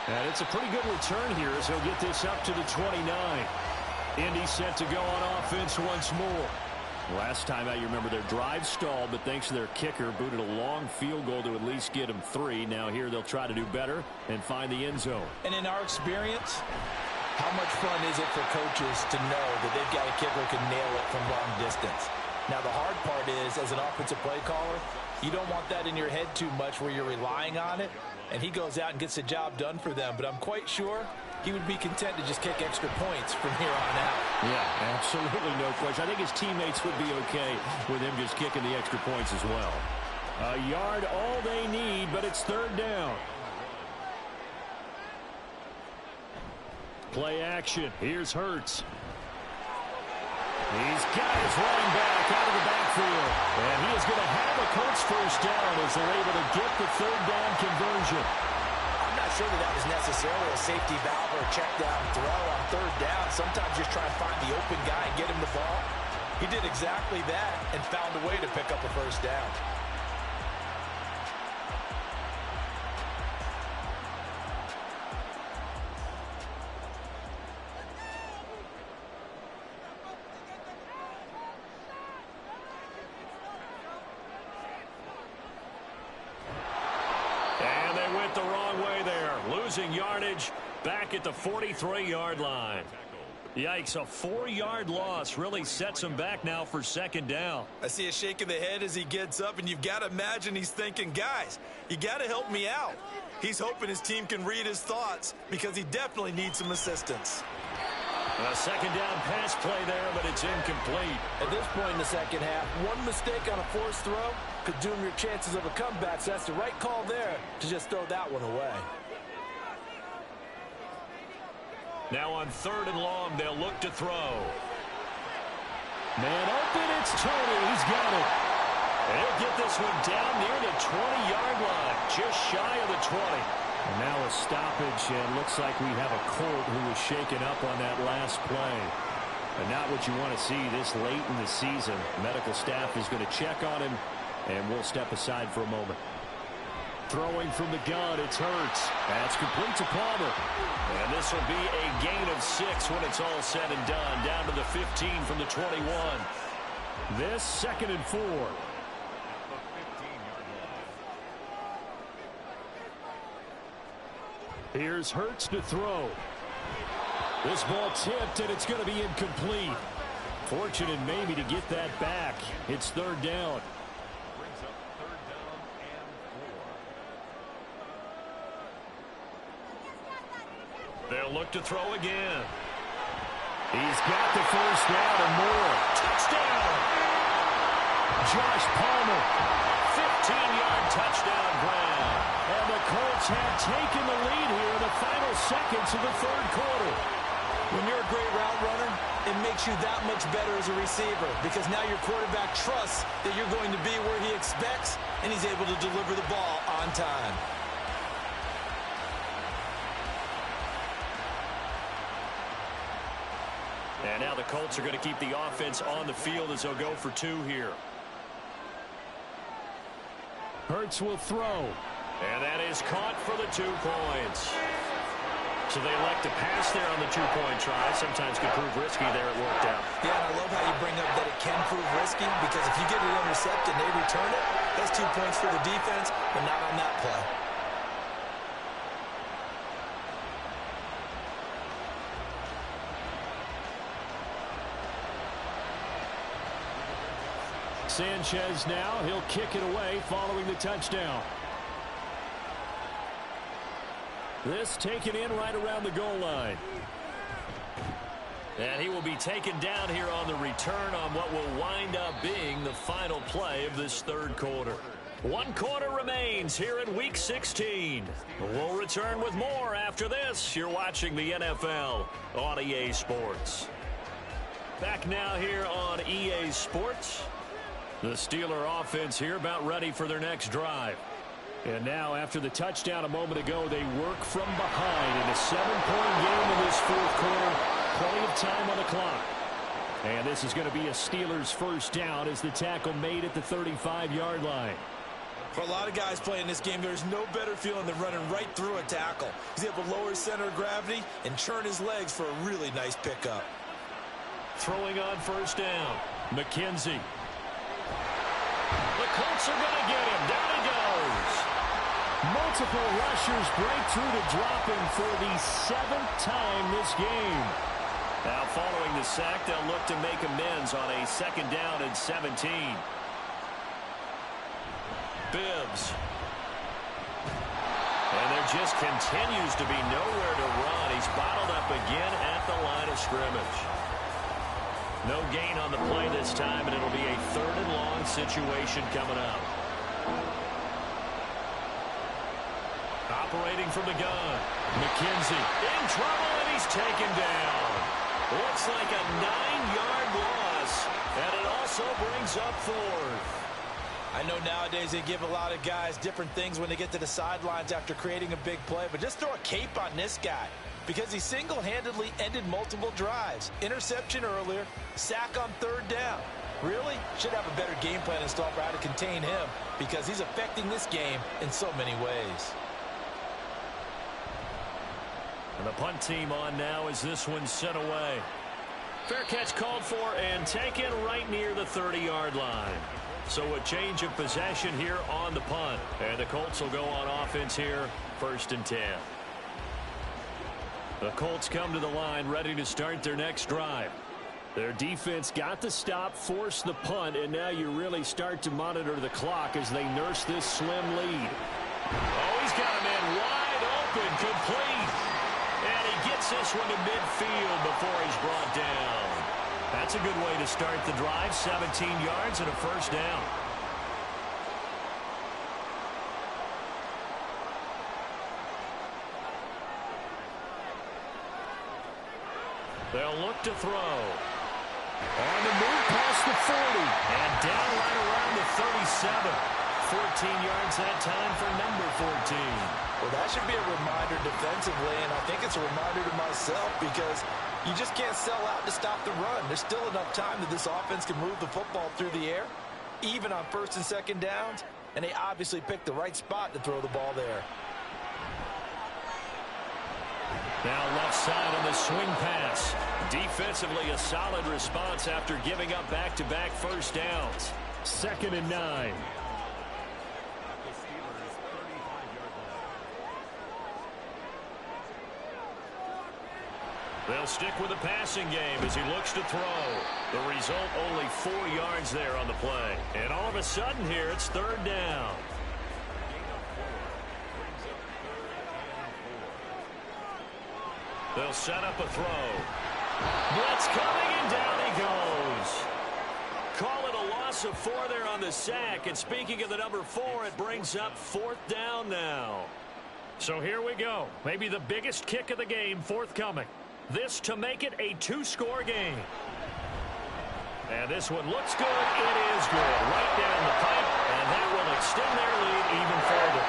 And it's a pretty good return here as he'll get this up to the 29. Indy set to go on offense once more. Last time out, you remember their drive stalled, but thanks to their kicker, booted a long field goal to at least get them 3. Now here they'll try to do better and find the end zone. And in our experience, how much fun is it for coaches to know that they've got a kicker who can nail it from long distance? Now the hard part is, as an offensive play caller, you don't want that in your head too much where you're relying on it, and he goes out and gets the job done for them. But I'm quite sure he would be content to just kick extra points from here on out. Yeah, absolutely no question. I think his teammates would be okay with him just kicking the extra points as well. A yard all they need, but it's third down. Play action. Here's Hurts. He's got his running back out of the backfield. And he is going to have a Colts first down as they're able to get the third down conversion. I'm not sure that was necessarily a safety valve or a check down throw on third down. Sometimes just try and find the open guy and get him the ball. He did exactly that and found a way to pick up a first down. The wrong way there, losing yardage back at the 43-yard line. Yikes, a 4-yard loss really sets him back now for second down. I see a shake of the head as he gets up, and you've got to imagine he's thinking, guys, you got to help me out. He's hoping his team can read his thoughts because he definitely needs some assistance. A second down pass play there, but it's incomplete. At this point in the second half, one mistake on a forced throw could doom your chances of a comeback, so that's the right call there to just throw that one away. Now on third and long, they'll look to throw. Man open, it's Tony. He's got it. And he'll get this one down near the 20-yard line, just shy of the 20. And now a stoppage, and looks like we have a Colt who was shaken up on that last play. And not what you want to see this late in the season. Medical staff is going to check on him, and we'll step aside for a moment. Throwing from the gun, it's Hurts. That's complete to Palmer. And this will be a gain of 6 when it's all said and done. Down to the 15 from the 21. This 2nd and 4. Here's Hurts to throw. This ball tipped, and it's going to be incomplete. Fortunate maybe to get that back. It's third down. They'll look to throw again. He's got the first down and more. Touchdown! Josh Palmer. 15-yard touchdown grab. And the Colts have taken the lead here in the final seconds of the third quarter. When you're a great route runner, it makes you that much better as a receiver because now your quarterback trusts that you're going to be where he expects, and he's able to deliver the ball on time. And now the Colts are going to keep the offense on the field as they'll go for 2 here. Hurts will throw. And that is caught for the 2 points. So they elect to pass there on the 2-point try. Sometimes can prove risky there. It worked out. Yeah, and I love how you bring up that it can prove risky because if you get it intercepted and they return it, that's 2 points for the defense, but not on that play. Sanchez now, he'll kick it away following the touchdown. This taken in right around the goal line. And he will be taken down here on the return on what will wind up being the final play of this third quarter. 1 quarter remains here in Week 16. We'll return with more after this. You're watching the NFL on EA Sports. Back now here on EA Sports. The Steeler offense here about ready for their next drive. And now, after the touchdown a moment ago, they work from behind in a 7-point game in this fourth quarter. Plenty of time on the clock. And this is going to be a Steelers first down as the tackle made at the 35-yard line. For a lot of guys playing this game, there's no better feeling than running right through a tackle. He's able to lower his center of gravity and churn his legs for a really nice pickup. Throwing on first down, McKenzie. The Colts are going to get him. Down he goes. Multiple rushers break through to drop him for the 7th time this game. Now following the sack, they'll look to make amends on a 2nd down and 17. Bibbs. And there just continues to be nowhere to run. He's bottled up again at the line of scrimmage. No gain on the play this time, and it'll be a 3rd and long situation coming up. Operating from the gun. McKenzie in trouble, and he's taken down. Looks like a 9-yard loss, and it also brings up 4th. I know nowadays they give a lot of guys different things when they get to the sidelines after creating a big play, but just throw a cape on this guy because he single-handedly ended multiple drives. Interception earlier, sack on 3rd down. Really? Should have a better game plan installed for how to contain him because he's affecting this game in so many ways. And the punt team on now as this one's sent away. Fair catch called for and taken right near the 30-yard line. So a change of possession here on the punt. And the Colts will go on offense here, 1st and 10. The Colts come to the line ready to start their next drive. Their defense got the stop, forced the punt, and now you really start to monitor the clock as they nurse this slim lead. Oh, he's got him in wide open, complete. And he gets this one to midfield before he's brought down. That's a good way to start the drive, 17 yards and a 1st down. They'll look to throw. On the move past the 40. And down right around the 37. 14 yards that time for number 14. Well, that should be a reminder defensively, and I think it's a reminder to myself because you just can't sell out to stop the run. There's still enough time that this offense can move the football through the air, even on 1st and 2nd downs, and they obviously picked the right spot to throw the ball there. Now left side on the swing pass. Defensively, a solid response after giving up back-to-back 1st downs. 2nd and 9. They'll stick with the passing game as he looks to throw. The result, only 4 yards there on the play. And all of a sudden here, it's 3rd down. They'll set up a throw. Blitz coming, and down he goes. Call it a loss of 4 there on the sack. And speaking of the number 4, it brings up 4th down now. So here we go. Maybe the biggest kick of the game forthcoming. This to make it a 2-score game. And this one looks good. It is good. Right down the pipe. And that will extend their lead even further.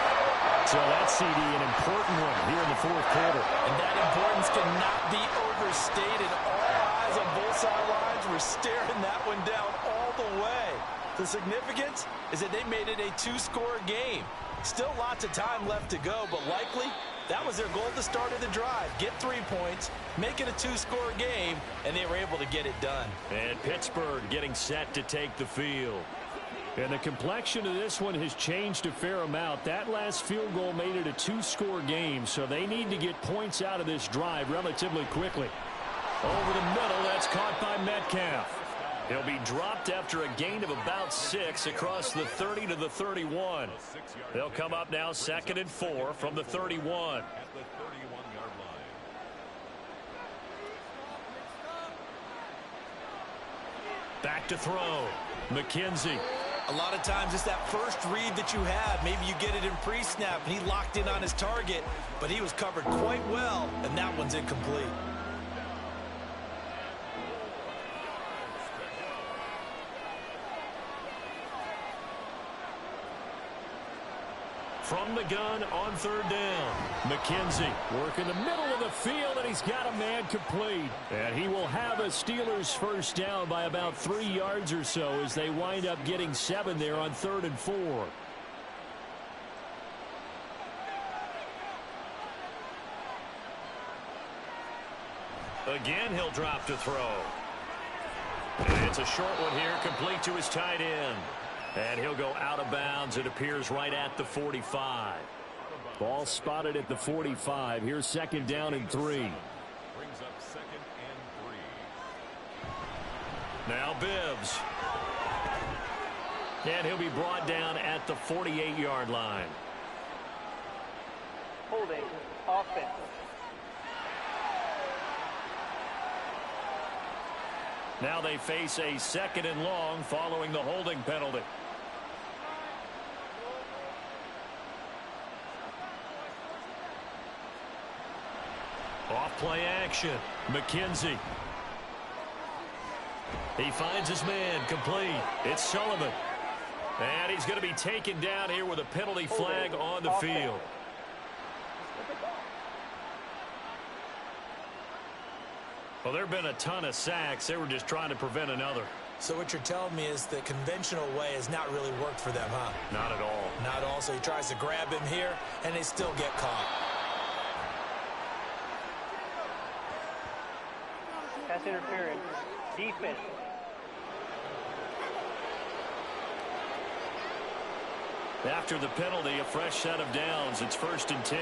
So that's, CD, an important one here in the 4th quarter. And that importance cannot be overstated. All eyes on both sidelines were staring that one down all the way. The significance is that they made it a 2-score game. Still lots of time left to go, but likely that was their goal at the start of the drive. Get 3 points, make it a 2-score game, and they were able to get it done. And Pittsburgh getting set to take the field. And the complexion of this one has changed a fair amount. That last field goal made it a 2-score game, so they need to get points out of this drive relatively quickly. Over the middle, that's caught by Metcalf. He'll be dropped after a gain of about 6 across the 30 to the 31. They'll come up now 2nd and 4 from the 31. Back to throw. McKenzie. A lot of times it's that first read that you have. Maybe you get it in pre-snap, and he locked in on his target, but he was covered quite well, and that one's incomplete. from the gun on third down. McKenzie working the middle of the field, and he's got a man complete. And he will have a Steelers first down by about 3 yards or so as they wind up getting 7 there on 3rd and 4. Again, he'll drop to throw. And it's a short one here, complete to his tight end. And he'll go out of bounds. It appears right at the 45. Ball spotted at the 45. Here's 2nd down and 3. Brings up 2nd and 3. Now Bibbs. And he'll be brought down at the 48-yard line. Holding offense. Now they face a 2nd and long following the holding penalty. Off play action. McKenzie. He finds his man complete. It's Sullivan. And he's going to be taken down here with a penalty flag on the field. Well, there have been a ton of sacks. They were just trying to prevent another. So what you're telling me is the conventional way has not really worked for them, huh? Not at all. Not at all. So he tries to grab him here, and they still get caught. Pass interference. Defense. After the penalty, a fresh set of downs. It's 1st and 10.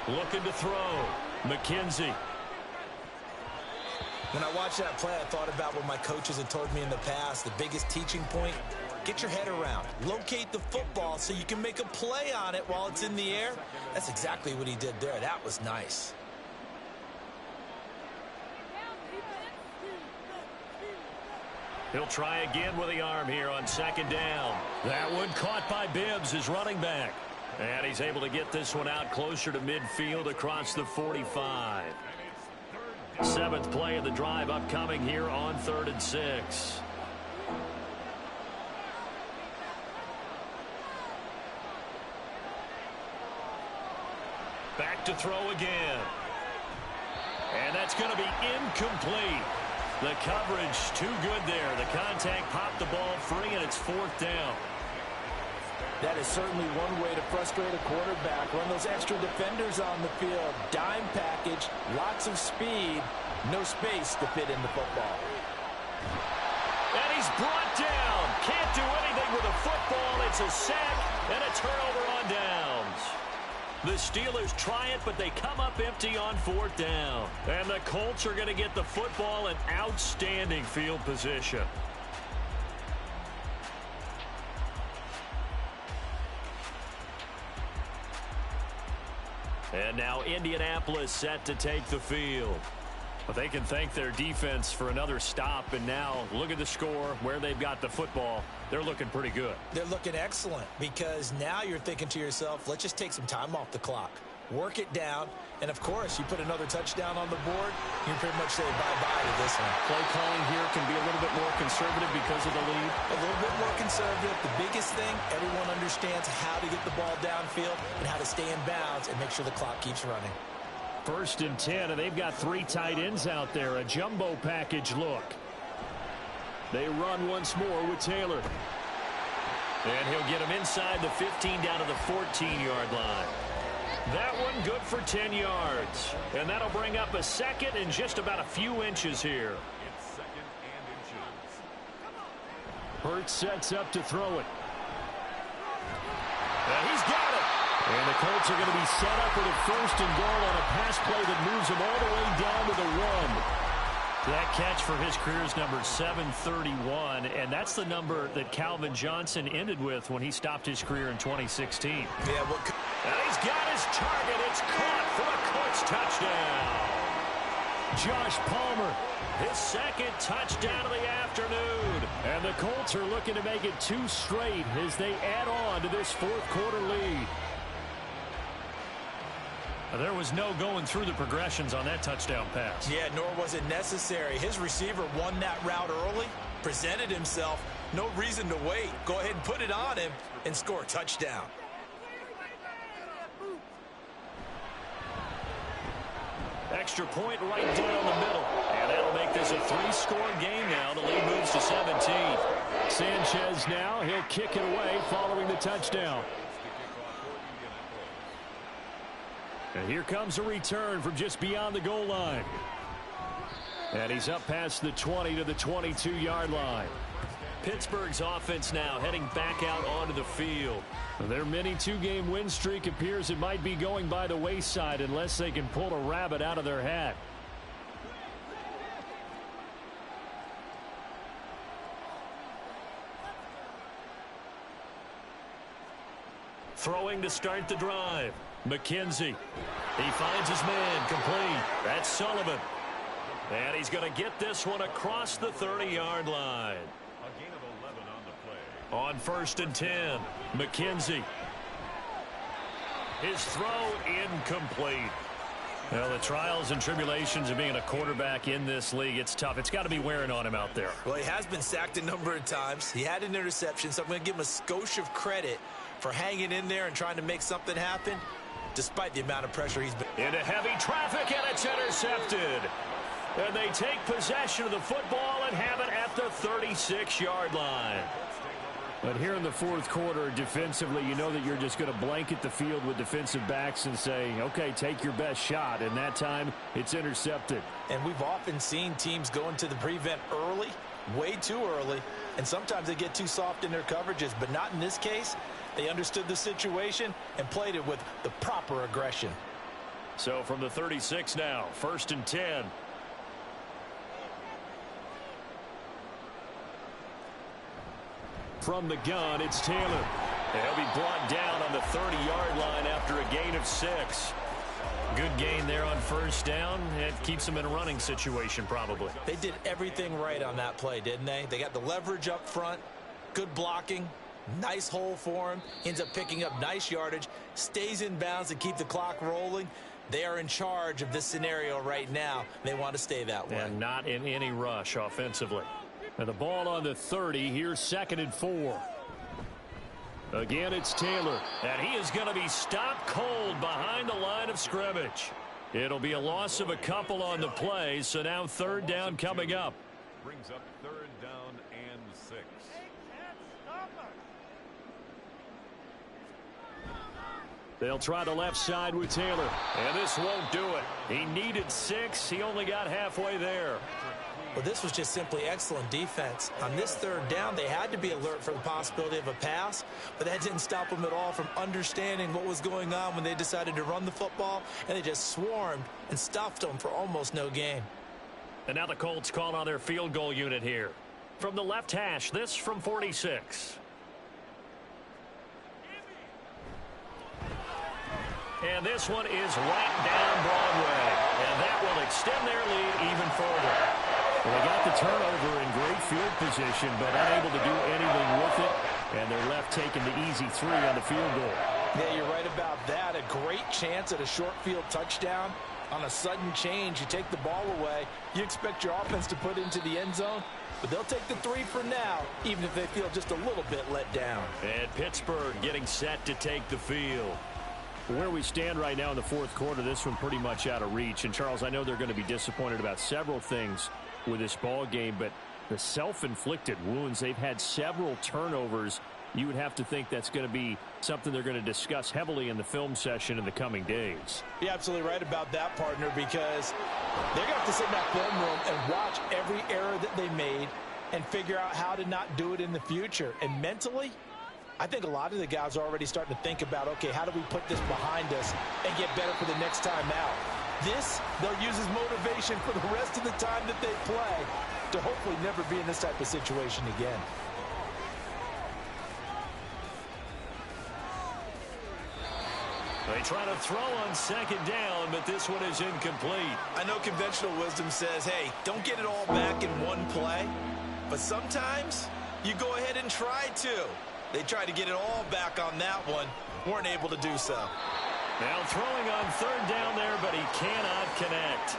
Looking to throw. McKenzie. When I watched that play, I thought about what my coaches had told me in the past. The biggest teaching point, get your head around. Locate the football so you can make a play on it while it's in the air. That's exactly what he did there. That was nice. He'll try again with the arm here on 2nd down. That one caught by Bibbs, his running back. And he's able to get this one out closer to midfield across the 45. 7th play of the drive upcoming here on 3rd and 6. Back to throw again. And that's going to be incomplete. The coverage too good there. The contact popped the ball free, and it's 4th down. That is certainly one way to frustrate a quarterback. Run those extra defenders on the field. Dime package, lots of speed, no space to fit in the football. And he's brought down. Can't do anything with a football. It's a sack and a turnover on downs. The Steelers try it, but they come up empty on 4th down. And the Colts are going to get the football in outstanding field position. And now Indianapolis set to take the field. But they can thank their defense for another stop. And now look at the score, where they've got the football. They're looking pretty good. They're looking excellent because now you're thinking to yourself, let's just take some time off the clock. Work it down. And, of course, you put another touchdown on the board, you pretty much say bye-bye to this one. Play calling here can be a little bit more conservative because of the lead. A little bit more conservative. The biggest thing, everyone understands how to get the ball downfield and how to stay in bounds and make sure the clock keeps running. 1st and 10, and they've got 3 tight ends out there. A jumbo package look. They run once more with Taylor. And he'll get him inside the 15 down to the 14-yard line. That one good for 10 yards. And that'll bring up a 2nd and just about a few inches here. It's 2nd and inches. Hurts sets up to throw it. And he's got it. And the Colts are going to be set up with a 1st and goal on a pass play that moves them all the way down to the run. That catch for his career is number 731, and that's the number that Calvin Johnson ended with when he stopped his career in 2016. Yeah, and he's got his target. It's caught for a Colts touchdown. Josh Palmer, his 2nd touchdown of the afternoon. And the Colts are looking to make it 2 straight as they add on to this 4th quarter lead. There was no going through the progressions on that touchdown pass. Yeah, nor was it necessary. His receiver won that route early, presented himself, No reason to wait. Go ahead and put it on him and score a touchdown. Extra point right down the middle. And that'll make this a 3-score game now. The lead moves to 17. Sanchez now. He'll kick it away following the touchdown. And here comes a return from just beyond the goal line. And he's up past the 20 to the 22-yard line. Pittsburgh's offense now heading back out onto the field. Their mini 2-game win streak appears it might be going by the wayside unless they can pull a rabbit out of their hat. Throwing to start the drive. McKenzie. He finds his man complete. That's Sullivan. And he's going to get this one across the 30-yard line. A gain of 11 on the play. On 1st and 10, McKenzie. His throw incomplete. Well, the trials and tribulations of being a quarterback in this league, it's tough. It's got to be wearing on him out there. Well, he has been sacked a number of times. He had an interception, so I'm going to give him a skosh of credit for hanging in there and trying to make something happen, despite the amount of pressure he's been. Into heavy traffic, and it's intercepted. And they take possession of the football and have it at the 36-yard line. But here in the fourth quarter, defensively, you know that you're just going to blanket the field with defensive backs and say, okay, take your best shot. And that time, it's intercepted. And we've often seen teams go into the prevent early, way too early, and sometimes they get too soft in their coverages. But not in this case. They understood the situation and played it with the proper aggression. So from the 36 now, 1st and 10. From the gun, it's Taylor. He'll be brought down on the 30-yard line after a gain of 6. Good gain there on 1st down. It keeps them in a running situation probably. They did everything right on that play, didn't they? They got the leverage up front, good blocking, nice hole for him, ends up picking up nice yardage, stays in bounds and keep the clock rolling. They are in charge of this scenario right now. They want to stay that way. And not in any rush offensively. And the ball on the 30. Here's 2nd and 4. Again, it's Taylor. And he is going to be stopped cold behind the line of scrimmage. It'll be a loss of a couple on the play, so now 3rd down coming up. Brings up 3rd down and 6. They'll try the left side with Taylor. And this won't do it. He needed 6. He only got halfway there. Well, this was just simply excellent defense. On this 3rd down, they had to be alert for the possibility of a pass, but that didn't stop them at all from understanding what was going on when they decided to run the football, and they just swarmed and stuffed them for almost no gain. And now the Colts call on their field goal unit here. From the left hash, this from 46. And this one is right down Broadway. And that will extend their lead even further. Well, they got the turnover in great field position, but unable to do anything with it. And they're left taking the easy 3 on the field goal. Yeah, you're right about that. A great chance at a short field touchdown. On a sudden change, you take the ball away. You expect your offense to put into the end zone, but they'll take the 3 for now, even if they feel just a little bit let down. And Pittsburgh getting set to take the field. Where we stand right now in the fourth quarter, this one pretty much out of reach. And, Charles, I know they're going to be disappointed about several things with this ball game, but the self-inflicted wounds, they've had several turnovers. You would have to think that's going to be something they're going to discuss heavily in the film session in the coming days. You're absolutely right about that, partner, because they're going to have to sit in that film room and watch every error that they made and figure out how to not do it in the future. And mentally, I think a lot of the guys are already starting to think about, okay, how do we put this behind us and get better for the next time out? This, they'll use as motivation for the rest of the time that they play to hopefully never be in this type of situation again. They try to throw on 2nd down, but this one is incomplete. I know conventional wisdom says, hey, don't get it all back in one play, but sometimes you go ahead and try to. They tried to get it all back on that one, weren't able to do so. Now throwing on 3rd down there, but he cannot connect.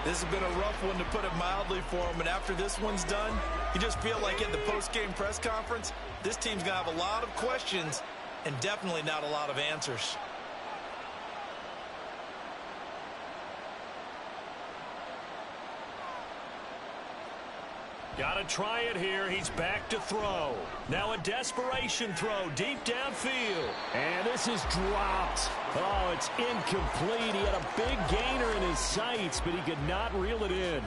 This has been a rough one, to put it mildly, for him. And after this one's done, you just feel like in the post-game press conference, this team's going to have a lot of questions and definitely not a lot of answers. Got to try it here. He's back to throw. Now a desperation throw deep downfield. And this is dropped. Oh, it's incomplete. He had a big gainer in his sights, but he could not reel it in.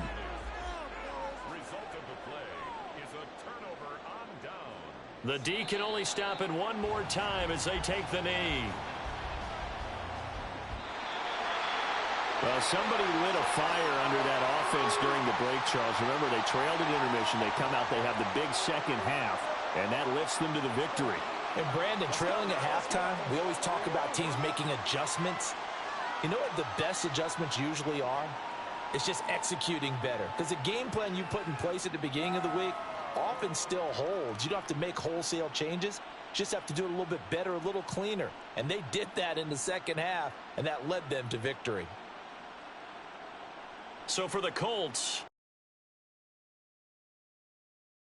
Result of the play is a turnover on down. The D can only stop it one more time as they take the knee. Well, somebody lit a fire under that offense during the break, Charles. Remember, they trailed at intermission. They come out, they have the big second half, and that lifts them to the victory. And Brandon, trailing at halftime, we always talk about teams making adjustments. You know what the best adjustments usually are? It's just executing better. Because the game plan you put in place at the beginning of the week often still holds. You don't have to make wholesale changes. You just have to do it a little bit better, a little cleaner. And they did that in the second half, and that led them to victory. So for the Colts,